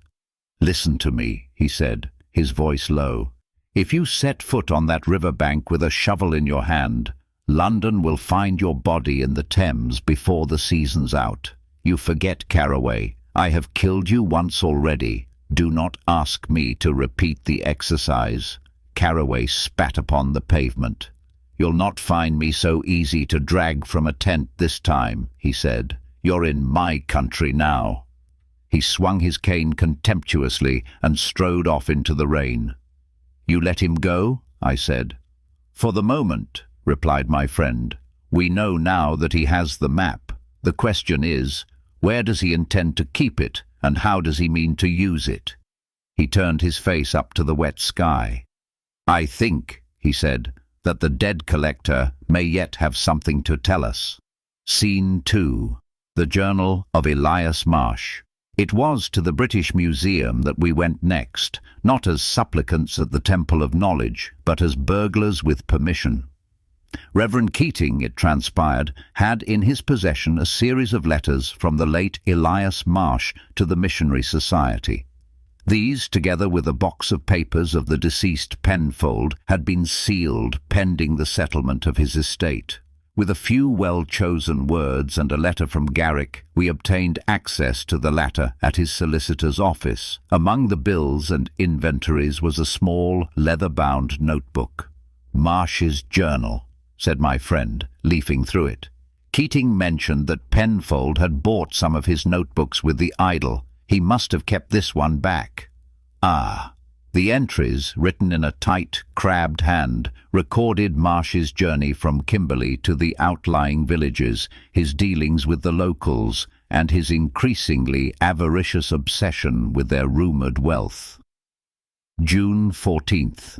Speaker 1: "Listen to me," he said, his voice low. "If you set foot on that riverbank with a shovel in your hand, London will find your body in the Thames before the season's out. You forget, Caraway. I have killed you once already. Do not ask me to repeat the exercise." Caraway spat upon the pavement. "You'll not find me so easy to drag from a tent this time," he said. "You're in my country now." He swung his cane contemptuously and strode off into the rain. "You let him go?" I said. "For the moment," replied my friend. "We know now that he has the map. The question is, where does he intend to keep it, and how does he mean to use it?" He turned his face up to the wet sky. "I think," he said, "that the dead collector may yet have something to tell us." Scene 2. The Journal of Elias Marsh. It was to the British Museum that we went next, not as supplicants at the Temple of Knowledge, but as burglars with permission. Reverend Keating, it transpired, had in his possession a series of letters from the late Elias Marsh to the Missionary Society. These, together with a box of papers of the deceased Penfold, had been sealed pending the settlement of his estate. With a few well-chosen words and a letter from Garrick, we obtained access to the latter at his solicitor's office. Among the bills and inventories was a small, leather-bound notebook. "Marsh's journal," said my friend, leafing through it. Keating mentioned that Penfold had bought some of his notebooks with the idol. He must have kept this one back. Ah! The entries, written in a tight, crabbed hand, recorded Marsh's journey from Kimberley to the outlying villages, his dealings with the locals, and his increasingly avaricious obsession with their rumoured wealth. June 14th.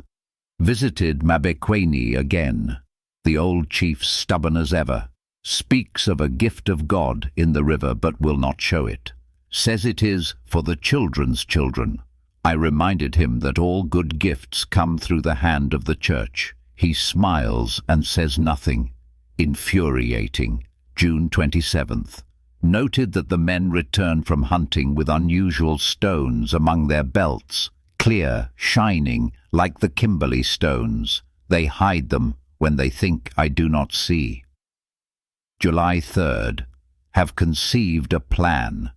Speaker 1: Visited Mabekweni again. The old chief, stubborn as ever, speaks of a gift of God in the river but will not show it. Says it is for the children's children. I reminded him that all good gifts come through the hand of the church. He smiles and says nothing. Infuriating. June 27th. Noted that the men return from hunting with unusual stones among their belts, clear, shining, like the Kimberley stones. They hide them when they think I do not see. July 3rd. Have conceived a plan.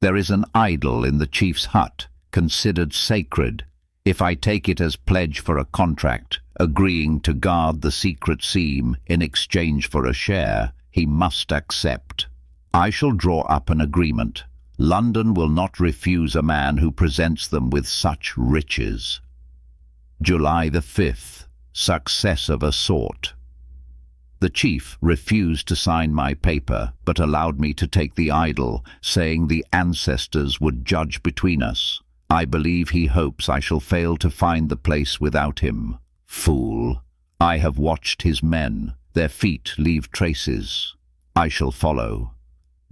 Speaker 1: There is an idol in the chief's hut, considered sacred. If I take it as pledge for a contract, agreeing to guard the secret seam in exchange for a share, he must accept. I shall draw up an agreement. London will not refuse a man who presents them with such riches. July the 5th. Success of a sort. The chief refused to sign my paper, but allowed me to take the idol, saying the ancestors would judge between us. I believe he hopes I shall fail to find the place without him. Fool! I have watched his men. Their feet leave traces. I shall follow.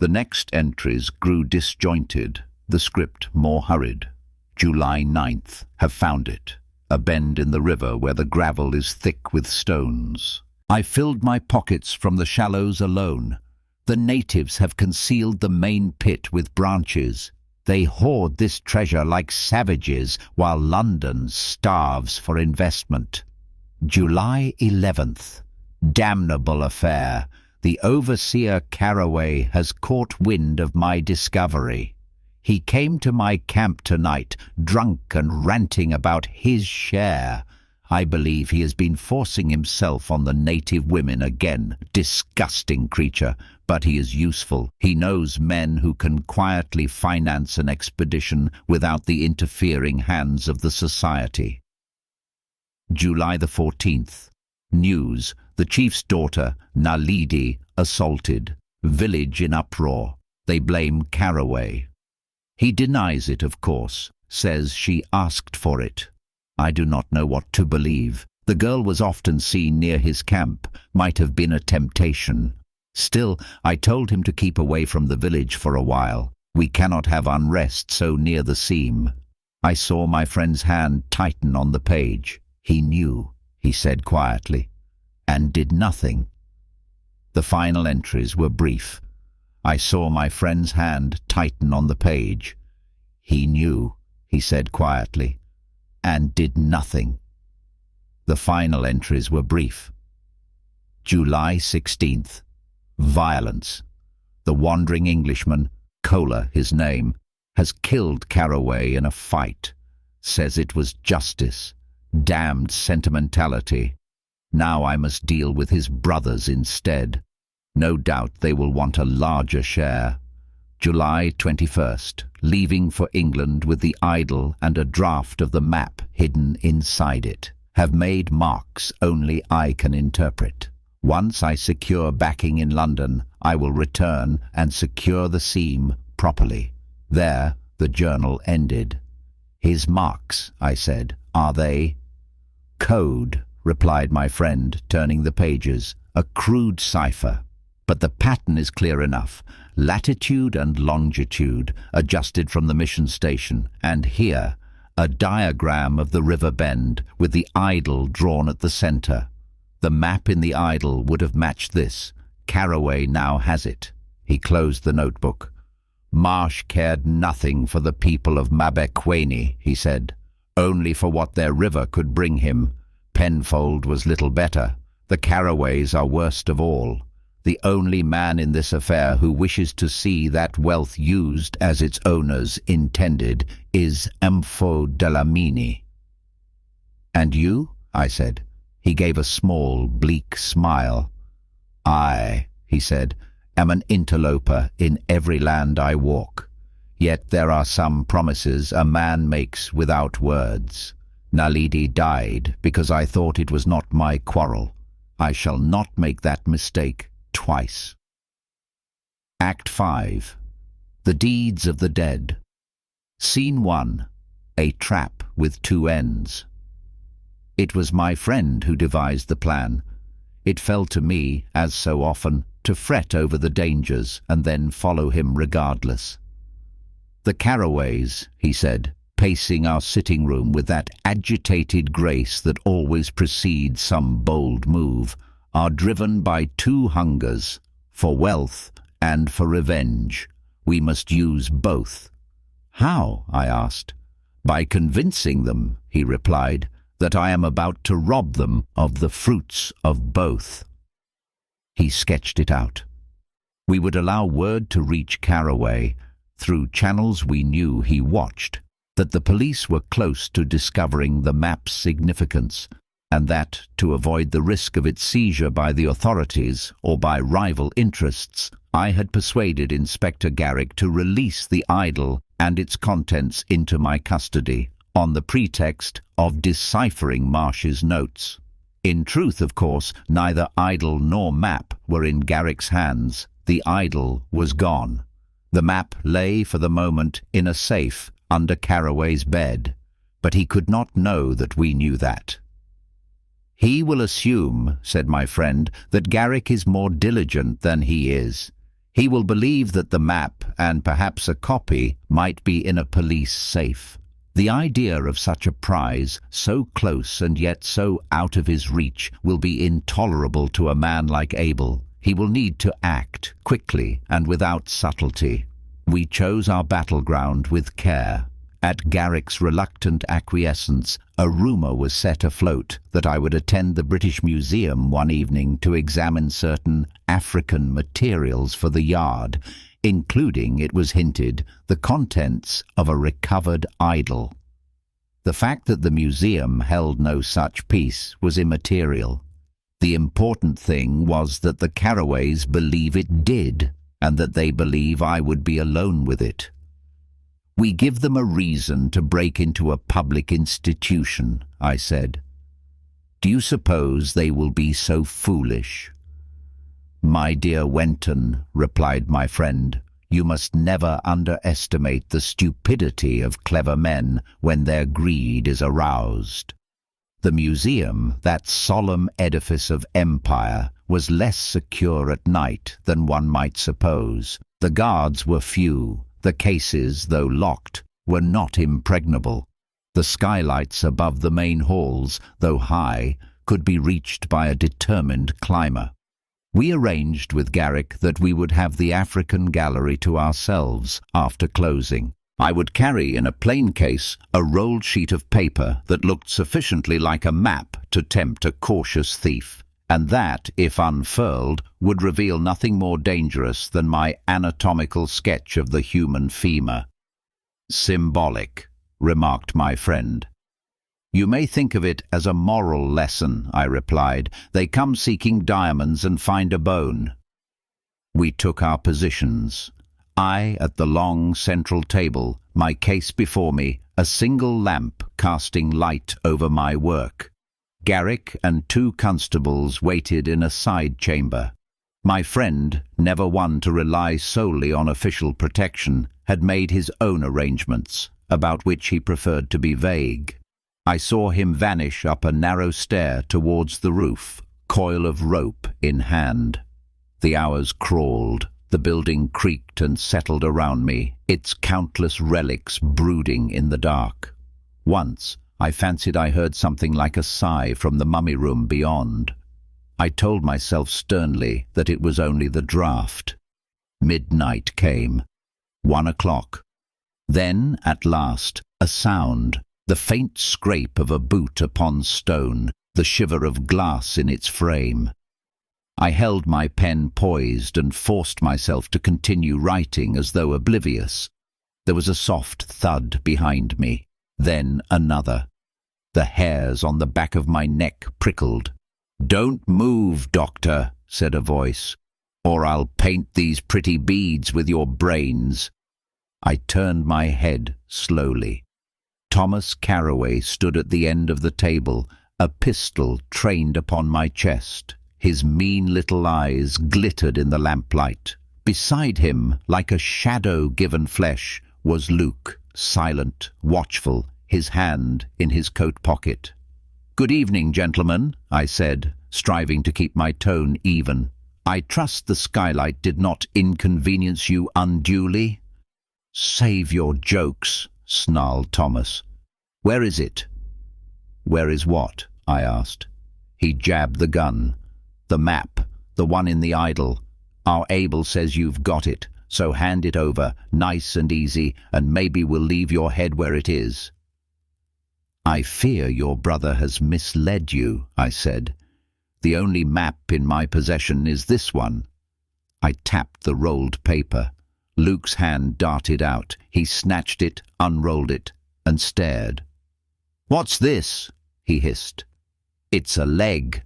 Speaker 1: The next entries grew disjointed, the script more hurried. July 9th. Have found it. A bend in the river where the gravel is thick with stones. I filled my pockets from the shallows alone. The natives have concealed the main pit with branches. They hoard this treasure like savages, while London starves for investment. July 11th. Damnable affair. The overseer Caraway has caught wind of my discovery. He came to my camp tonight, drunk and ranting about his share. I believe he has been forcing himself on the native women again. Disgusting creature, but he is useful. He knows men who can quietly finance an expedition without the interfering hands of the society. July the 14th. News. The chief's daughter, Naledi, assaulted. Village in uproar. They blame Caraway. He denies it, of course. Says she asked for it. I do not know what to believe. The girl was often seen near his camp. Might have been a temptation. Still, I told him to keep away from the village for a while. We cannot have unrest so near the seam. I saw my friend's hand tighten on the page. He knew, he said quietly, and did nothing. The final entries were brief. I saw my friend's hand tighten on the page. He knew, he said quietly, and did nothing. The final entries were brief. July 16th. Violence. The wandering Englishman, Cholerh his name, has killed Caraway in a fight. Says it was justice. Damned sentimentality. Now I must deal with his brothers instead. No doubt they will want a larger share. July 21st. Leaving for England with the idol and a draft of the map hidden inside it. Have made marks only I can interpret. Once I secure backing in London, I will return and secure the seam properly. There the journal ended. His marks, I said, are they? Code, replied my friend, turning the pages. A crude cipher. But the pattern is clear enough. Latitude and longitude, adjusted from the mission station. And here, a diagram of the river bend, with the idol drawn at the center. The map in the idol would have matched this. Caraway now has it. He closed the notebook. Marsh cared nothing for the people of Mabekweni, he said. Only for what their river could bring him. Penfold was little better. The Caraways are worst of all. The only man in this affair who wishes to see that wealth used as its owners intended is Mpho Dlamini. And you? I said. He gave a small, bleak smile. I, he said, am an interloper in every land I walk. Yet there are some promises a man makes without words. Naledi died because I thought it was not my quarrel. I shall not make that mistake twice. Act 5. The Deeds of the Dead. Scene 1. a trap with two ends. It was my friend who devised the plan. It fell to me, as so often, to fret over the dangers and then follow him regardless. "The Carraways," he said, pacing our sitting room with that agitated grace that always precedes some bold move, "are driven by two hungers, for wealth and for revenge. We must use both." "How?" I asked. "By convincing them," he replied, "that I am about to rob them of the fruits of both." He sketched it out. We would allow word to reach Carraway, through channels we knew he watched, that the police were close to discovering the map's significance, and that, to avoid the risk of its seizure by the authorities or by rival interests, I had persuaded Inspector Garrick to release the idol and its contents into my custody, on the pretext of deciphering Marsh's notes. In truth, of course, neither idol nor map were in Garrick's hands. The idol was gone. The map lay for the moment in a safe under Carraway's bed, but he could not know that we knew that. "He will assume," said my friend, "that Garrick is more diligent than he is. He will believe that the map, and perhaps a copy, might be in a police safe. The idea of such a prize, so close and yet so out of his reach, will be intolerable to a man like Abel. He will need to act quickly and without subtlety. We chose our battleground with care. At Garrick's reluctant acquiescence, a rumour was set afloat that I would attend the British Museum one evening to examine certain African materials for the yard, including, it was hinted, the contents of a recovered idol. The fact that the museum held no such piece was immaterial. The important thing was that the Carraways believe it did, and that they believe I would be alone with it. "We give them a reason to break into a public institution," I said. "Do you suppose they will be so foolish?" "My dear Wenton," replied my friend, "you must never underestimate the stupidity of clever men when their greed is aroused." The museum, that solemn edifice of empire, was less secure at night than one might suppose. The guards were few. The cases, though locked, were not impregnable. The skylights above the main halls, though high, could be reached by a determined climber. We arranged with Garrick that we would have the African gallery to ourselves after closing. I would carry in a plain case a rolled sheet of paper that looked sufficiently like a map to tempt a cautious thief, and that, if unfurled, would reveal nothing more dangerous than my anatomical sketch of the human femur. "Symbolic," remarked my friend. "You may think of it as a moral lesson," I replied. "They come seeking diamonds and find a bone." We took our positions. I at the long central table, my case before me, a single lamp casting light over my work. Garrick and two constables waited in a side chamber. My friend, never one to rely solely on official protection, had made his own arrangements, about which he preferred to be vague. I saw him vanish up a narrow stair towards the roof, coil of rope in hand. The hours crawled. The building creaked and settled around me, its countless relics brooding in the dark. Once, I fancied I heard something like a sigh from the mummy room beyond. I told myself sternly that it was only the draught. Midnight came. 1 o'clock. Then, at last, a sound, the faint scrape of a boot upon stone, the shiver of glass in its frame. I held my pen poised and forced myself to continue writing as though oblivious. There was a soft thud behind me, then another. The hairs on the back of my neck prickled. "Don't move, Doctor," said a voice, "or I'll paint these pretty beads with your brains." I turned my head slowly. Thomas Carraway stood at the end of the table, a pistol trained upon my chest. His mean little eyes glittered in the lamplight. Beside him, like a shadow given flesh, was Luke, silent, watchful, his hand in his coat pocket. "Good evening, gentlemen," I said, striving to keep my tone even. "I trust the skylight did not inconvenience you unduly?" "Save your jokes," snarled Thomas. "Where is it?" "Where is what?" I asked. He jabbed the gun. "The map, the one in the idol. Our Abel says you've got it, so hand it over, nice and easy, and maybe we'll leave your head where it is." "I fear your brother has misled you," I said. "The only map in my possession is this one." I tapped the rolled paper. Luke's hand darted out. He snatched it, unrolled it, and stared. "What's this?" he hissed. "It's a leg."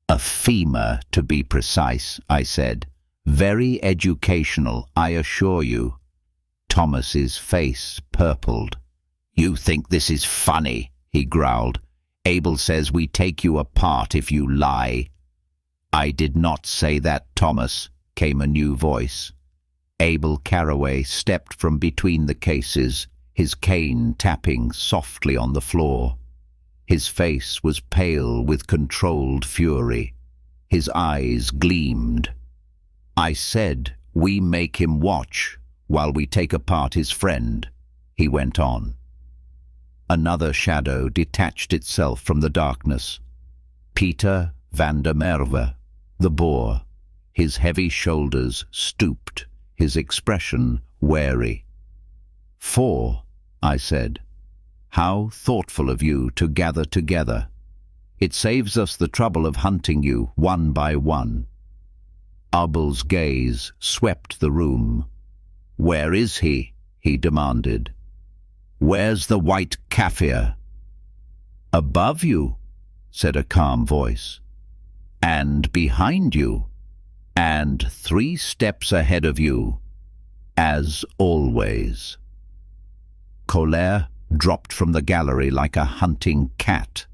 Speaker 1: "A femur, to be precise," I said. "Very educational, I assure you." Thomas's face purpled. "You think this is funny?" he growled. "Abel says we take you apart if you lie." "I did not say that, Thomas," came a new voice. Abel Carroway stepped from between the cases, his cane tapping softly on the floor. His face was pale with controlled fury. His eyes gleamed. "I said we make him watch while we take apart his friend," he went on. Another shadow detached itself from the darkness. Peter van der Merwe, the Boer. His heavy shoulders stooped, his expression wary. "4," I said. "How thoughtful of you to gather together. It saves us the trouble of hunting you one by one." Abel's gaze swept the room. "Where is he?" he demanded. "Where's the white Kaffir?" "Above you," said a calm voice. "And behind you. And 3 steps ahead of you. As always." Cholerh dropped from the gallery like a hunting cat.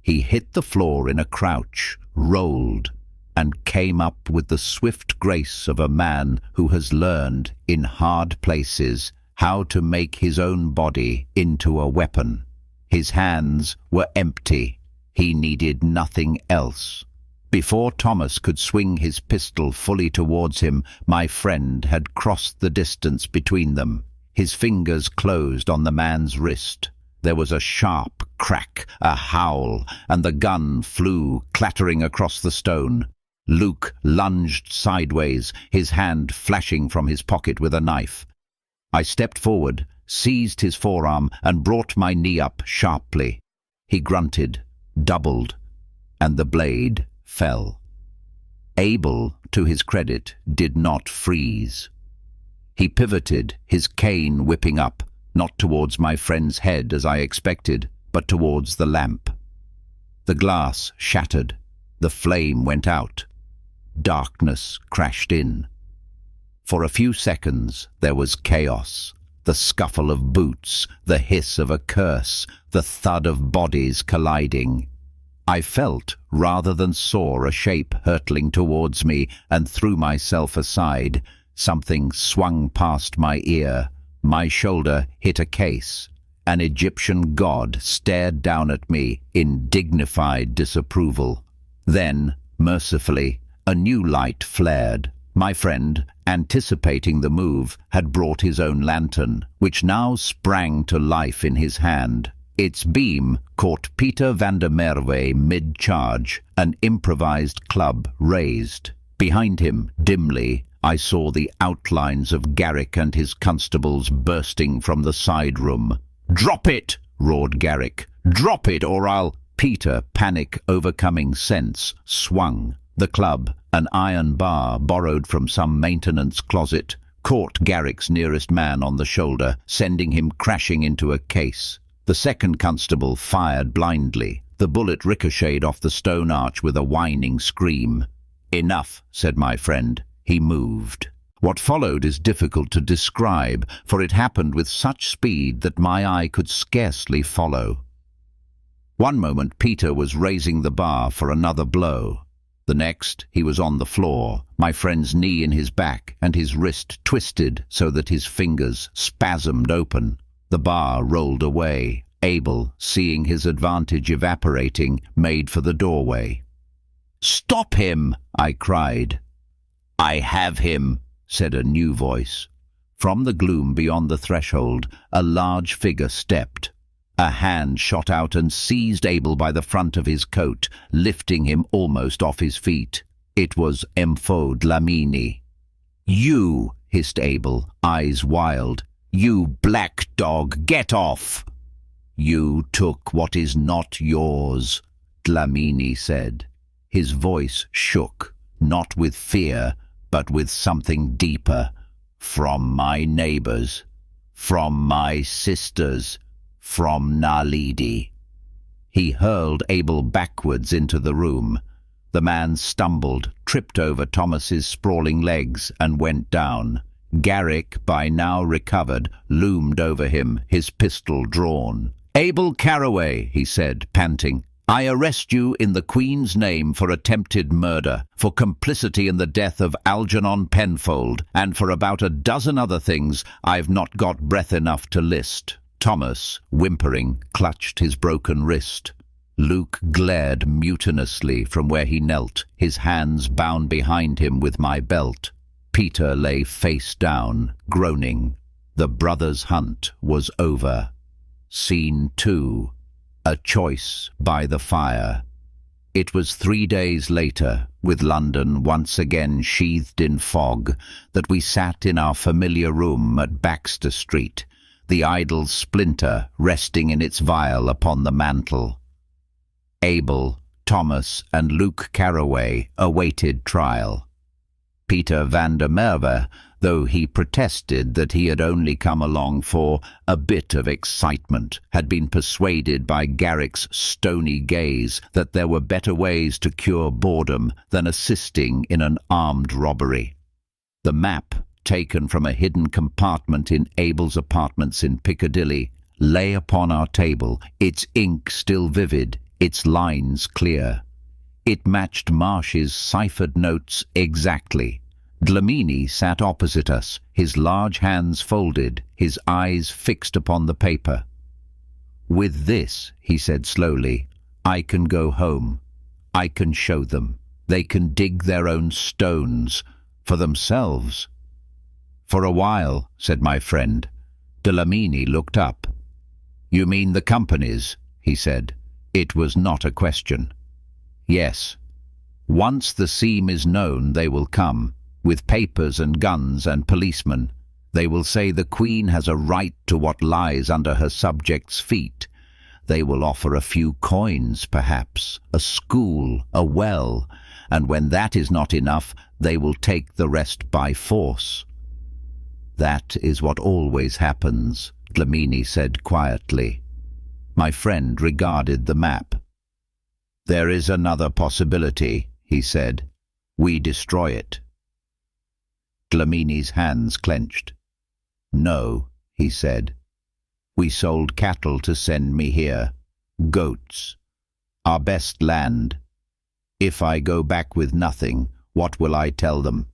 Speaker 1: He hit the floor in a crouch, rolled, and came up with the swift grace of a man who has learned, in hard places, how to make his own body into a weapon. His hands were empty. He needed nothing else. Before Thomas could swing his pistol fully towards him, my friend had crossed the distance between them. His fingers closed on the man's wrist. There was a sharp crack, a howl, and the gun flew clattering across the stone. Luke lunged sideways, his hand flashing from his pocket with a knife. I stepped forward, seized his forearm, and brought my knee up sharply. He grunted, doubled, and the blade fell. Abel, to his credit, did not freeze. He pivoted, his cane whipping up, not towards my friend's head as I expected, but towards the lamp. The glass shattered. The flame went out. Darkness crashed in. For a few seconds there was chaos. The scuffle of boots, the hiss of a curse, the thud of bodies colliding. I felt, rather than saw, a shape hurtling towards me and threw myself aside. Something swung past my ear. My shoulder hit a case. An Egyptian god stared down at me in dignified disapproval. Then, mercifully, a new light flared. My friend, anticipating the move, had brought his own lantern, which now sprang to life in his hand. Its beam caught Peter van der Merwe mid-charge, an improvised club raised. Behind him, dimly, I saw the outlines of Garrick and his constables bursting from the side room. "Drop it!" roared Garrick. "Drop it, or I'll—" Peter, panic overcoming sense, swung. The club, an iron bar borrowed from some maintenance closet, caught Garrick's nearest man on the shoulder, sending him crashing into a case. The second constable fired blindly. The bullet ricocheted off the stone arch with a whining scream. "Enough," said my friend. He moved. What followed is difficult to describe, for it happened with such speed that my eye could scarcely follow. One moment Peter was raising the bar for another blow. The next, he was on the floor, my friend's knee in his back and his wrist twisted so that his fingers spasmed open. The bar rolled away. Abel, seeing his advantage evaporating, made for the doorway. "Stop him!" I cried. "I have him," said a new voice. From the gloom beyond the threshold, a large figure stepped. A hand shot out and seized Abel by the front of his coat, lifting him almost off his feet. It was Mfo Dlamini. "You!" hissed Abel, eyes wild. "You black dog, get off!" "You took what is not yours," Dlamini said. His voice shook, not with fear, but with something deeper. "From my neighbors, from my sisters, from Naledi." He hurled Abel backwards into the room. The man stumbled, tripped over Thomas's sprawling legs, and went down. Garrick, by now recovered, loomed over him, his pistol drawn. "Abel Carraway," he said, panting, "I arrest you in the Queen's name for attempted murder, for complicity in the death of Algernon Penfold, and for about a dozen other things I've not got breath enough to list." Thomas, whimpering, clutched his broken wrist. Luke glared mutinously from where he knelt, his hands bound behind him with my belt. Peter lay face down, groaning. The brothers' hunt was over. Scene 2. A choice by the fire. It was 3 days later, with London once again sheathed in fog, that we sat in our familiar room at Baxter Street, the idle splinter resting in its vial upon the mantel. Abel, Thomas, and Luke Carraway awaited trial. Peter van der Merwe, though he protested that he had only come along for a bit of excitement, had been persuaded by Garrick's stony gaze that there were better ways to cure boredom than assisting in an armed robbery. The map, taken from a hidden compartment in Abel's apartments in Piccadilly, lay upon our table, its ink still vivid, its lines clear. It matched Marsh's ciphered notes exactly. Dlamini sat opposite us, his large hands folded, his eyes fixed upon the paper. "With this," he said slowly, "I can go home. I can show them. They can dig their own stones for themselves." "For a while," said my friend. Dlamini looked up. "You mean the companies?" he said. It was not a question. "Yes. Once the seam is known, they will come, with papers and guns and policemen. They will say the Queen has a right to what lies under her subjects' feet. They will offer a few coins, perhaps, a school, a well, and when that is not enough, they will take the rest by force." "That is what always happens," Dlamini said quietly. My friend regarded the map. "There is another possibility," he said. "We destroy it." Dlamini's hands clenched. "No," he said. "We sold cattle to send me here. Goats. Our best land. If I go back with nothing, what will I tell them?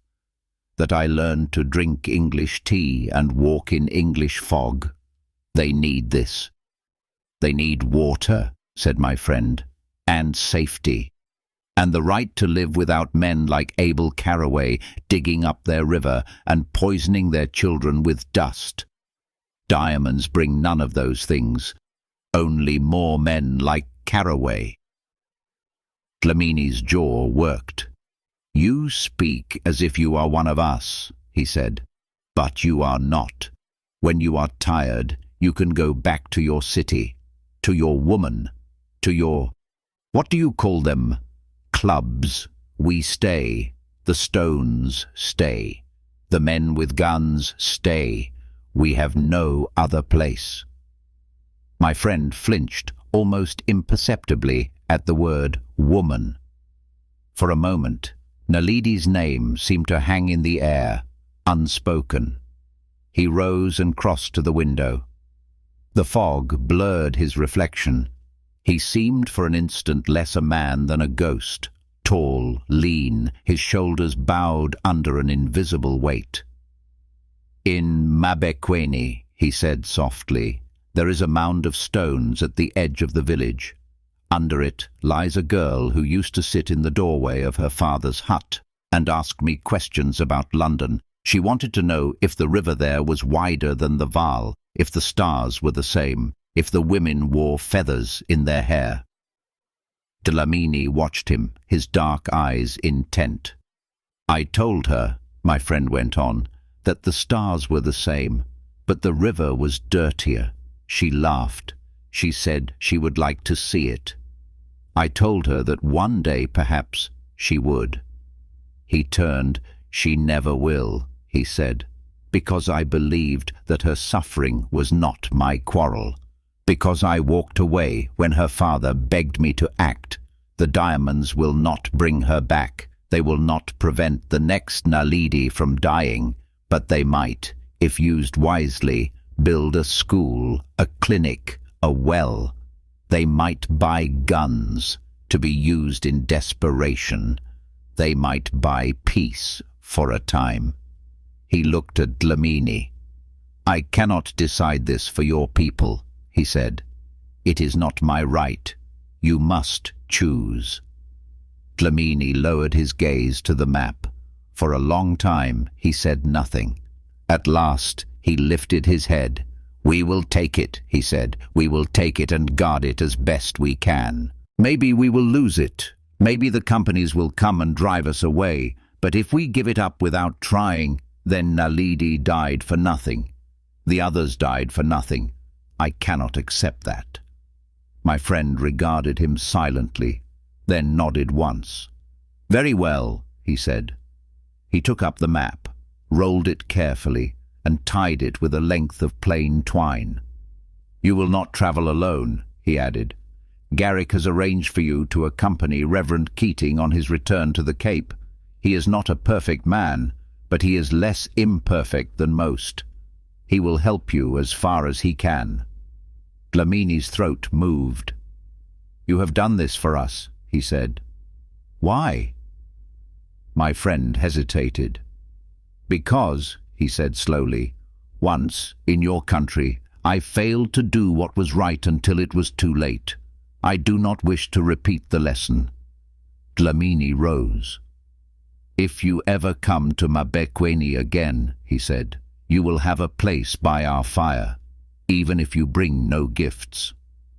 Speaker 1: That I learned to drink English tea and walk in English fog? They need this. They need water," said my friend, "and safety, and the right to live without men like Abel Carraway digging up their river and poisoning their children with dust. Diamonds bring none of those things, only more men like Carraway." Dlamini's jaw worked. "You speak as if you are one of us," he said, "but you are not. When you are tired, you can go back to your city, to your woman, to your, what do you call them? Clubs. We stay. The stones stay. The men with guns stay. We have no other place." My friend flinched, almost imperceptibly, at the word woman. For a moment, Naledi's name seemed to hang in the air, unspoken. He rose and crossed to the window. The fog blurred his reflection. He seemed for an instant less a man than a ghost, tall, lean, his shoulders bowed under an invisible weight. "In Mabekweni," he said softly, There is a mound of stones at the edge of the village. Under it lies a girl who used to sit in the doorway of her father's hut and ask me questions about London. She wanted to know if the river there was wider than the Vaal, if the stars were the same, if the women wore feathers in their hair. Dlamini watched him, his dark eyes intent. I told her, my friend went on, that the stars were the same, but the river was dirtier. She laughed. She said she would like to see it. I told her that one day, perhaps, she would. He turned. She never will, he said, because I believed that her suffering was not my quarrel, because I walked away when her father begged me to act. The diamonds will not bring her back. They will not prevent the next Naledi from dying, but they might, if used wisely, build a school, a clinic, a well. They might buy guns to be used in desperation. They might buy peace for a time. He looked at Dlamini. I cannot decide this for your people, he said. It is not my right. You must choose. Dlamini lowered his gaze to the map. For a long time he said nothing. At last he lifted his head. We will take it, he said. We will take it and guard it as best we can. Maybe we will lose it. Maybe the companies will come and drive us away. But if we give it up without trying, then Naledi died for nothing. The others died for nothing. I cannot accept that. My friend regarded him silently, then nodded once. Very well, he said. He took up the map, rolled it carefully, and tied it with a length of plain twine. You will not travel alone, he added. Garrick has arranged for you to accompany Reverend Keating on his return to the Cape. He is not a perfect man, but he is less imperfect than most. He will help you as far as he can. Dlamini's throat moved. You have done this for us, he said. Why? My friend hesitated. Because, he said slowly, once, in your country, I failed to do what was right until it was too late. I do not wish to repeat the lesson. Dlamini rose. If you ever come to Mabekweni again, he said, you will have a place by our fire, even if you bring no gifts.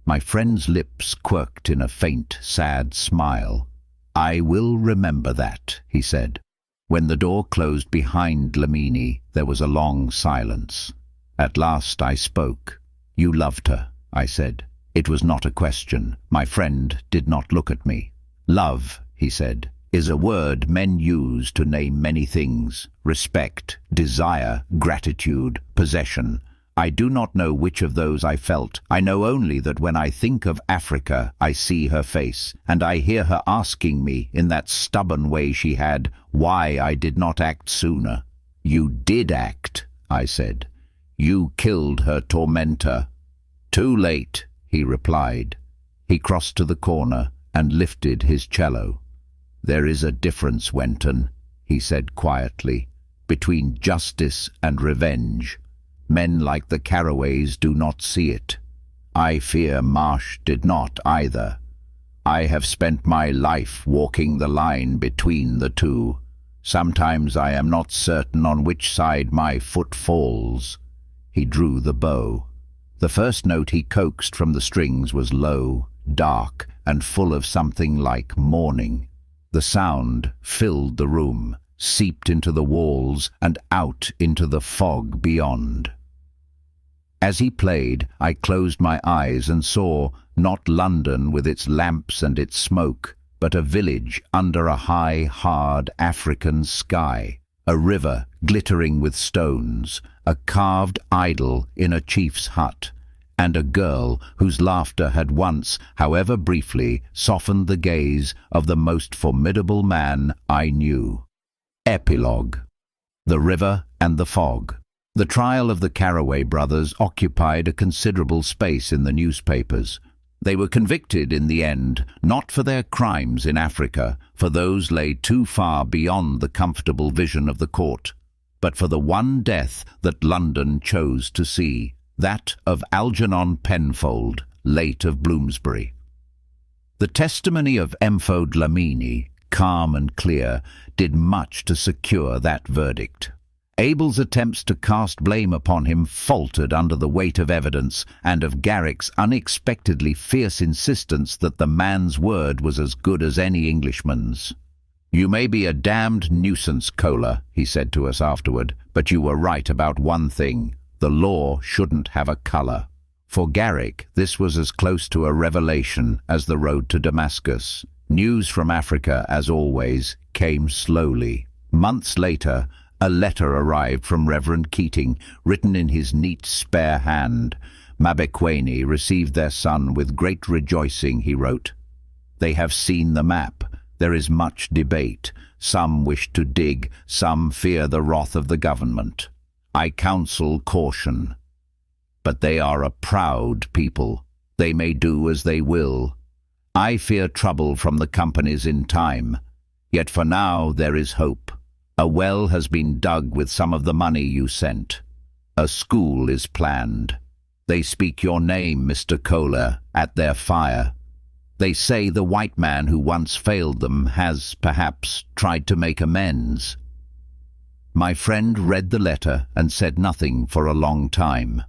Speaker 1: My friend's lips quirked in a faint, sad smile. I will remember that, he said. When the door closed behind Dlamini, there was a long silence. At last I spoke. You loved her, I said. It was not a question. My friend did not look at me. Love, he said, is a word men use to name many things. Respect, desire, gratitude, possession. I do not know which of those I felt. I know only that when I think of Africa, I see her face, and I hear her asking me, in that stubborn way she had, why I did not act sooner. You did act, I said. You killed her tormentor. Too late, he replied. He crossed to the corner and lifted his cello. There is a difference, Wenton, he said quietly, between justice and revenge. Men like the Carraways do not see it. I fear Marsh did not either. I have spent my life walking the line between the two. Sometimes I am not certain on which side my foot falls. He drew the bow. The first note he coaxed from the strings was low, dark, and full of something like mourning. The sound filled the room, seeped into the walls and out into the fog beyond. As he played, I closed my eyes and saw, not London with its lamps and its smoke, but a village under a high, hard African sky, a river glittering with stones, a carved idol in a chief's hut, and a girl whose laughter had once, however briefly, softened the gaze of the most formidable man I knew. Epilogue. The River and the Fog. The trial of the Carraway brothers occupied a considerable space in the newspapers. They were convicted in the end, not for their crimes in Africa, for those lay too far beyond the comfortable vision of the court, but for the one death that London chose to see. that of Algernon Penfold, late of Bloomsbury. The testimony of Mfo Dlamini, calm and clear, did much to secure that verdict. Abel's attempts to cast blame upon him faltered under the weight of evidence and of Garrick's unexpectedly fierce insistence that the man's word was as good as any Englishman's. "You may be a damned nuisance, Cholerh," he said to us afterward, "but you were right about one thing. The law shouldn't have a colour." For Garrick, this was as close to a revelation as the road to Damascus. News from Africa, as always, came slowly. Months later, a letter arrived from Reverend Keating, written in his neat, spare hand. Mabekweni received their son with great rejoicing, he wrote. They have seen the map. There is much debate. Some wish to dig, some fear the wrath of the government. I counsel caution. But they are a proud people. They may do as they will. I fear trouble from the companies in time. Yet for now there is hope. A well has been dug with some of the money you sent. A school is planned. They speak your name, Mr. Cholerh, at their fire. They say the white man who once failed them has, perhaps, tried to make amends. My friend read the letter and said nothing for a long time.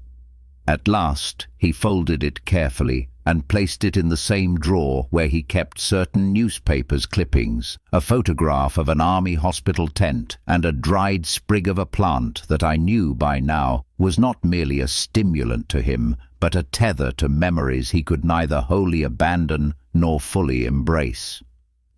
Speaker 1: At last he folded it carefully and placed it in the same drawer where he kept certain newspapers' clippings, a photograph of an army hospital tent, and a dried sprig of a plant that I knew by now was not merely a stimulant to him, but a tether to memories he could neither wholly abandon nor fully embrace.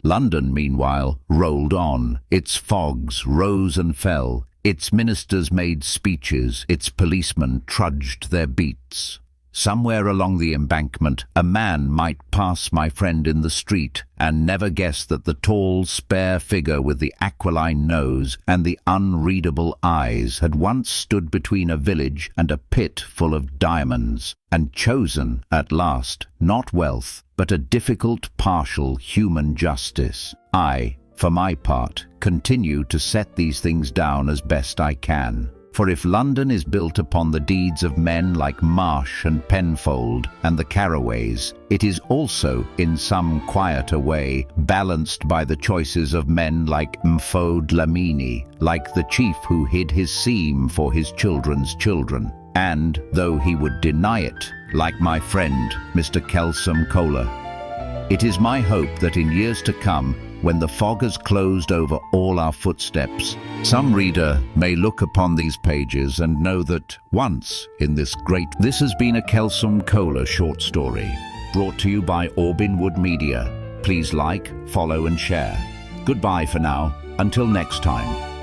Speaker 1: London, meanwhile, rolled on. Its fogs rose and fell. Its ministers made speeches, its policemen trudged their beats. Somewhere along the embankment, a man might pass my friend in the street and never guess that the tall, spare figure with the aquiline nose and the unreadable eyes had once stood between a village and a pit full of diamonds, and chosen, at last, not wealth, but a difficult, partial human justice. I, for my part, continue to set these things down as best I can. For if London is built upon the deeds of men like Marsh and Penfold and the Carraways, it is also, in some quieter way, balanced by the choices of men like Mfo Dlamini, like the chief who hid his seam for his children's children, and, though he would deny it, like my friend, Mr. Kelsom Cholerh. It is my hope that in years to come, when the fog has closed over all our footsteps, some reader may look upon these pages and know that once in this has been a Kelsom Cholerh short story, brought to you by Orbinwood Media. Please like, follow and share. Goodbye for now, until next time.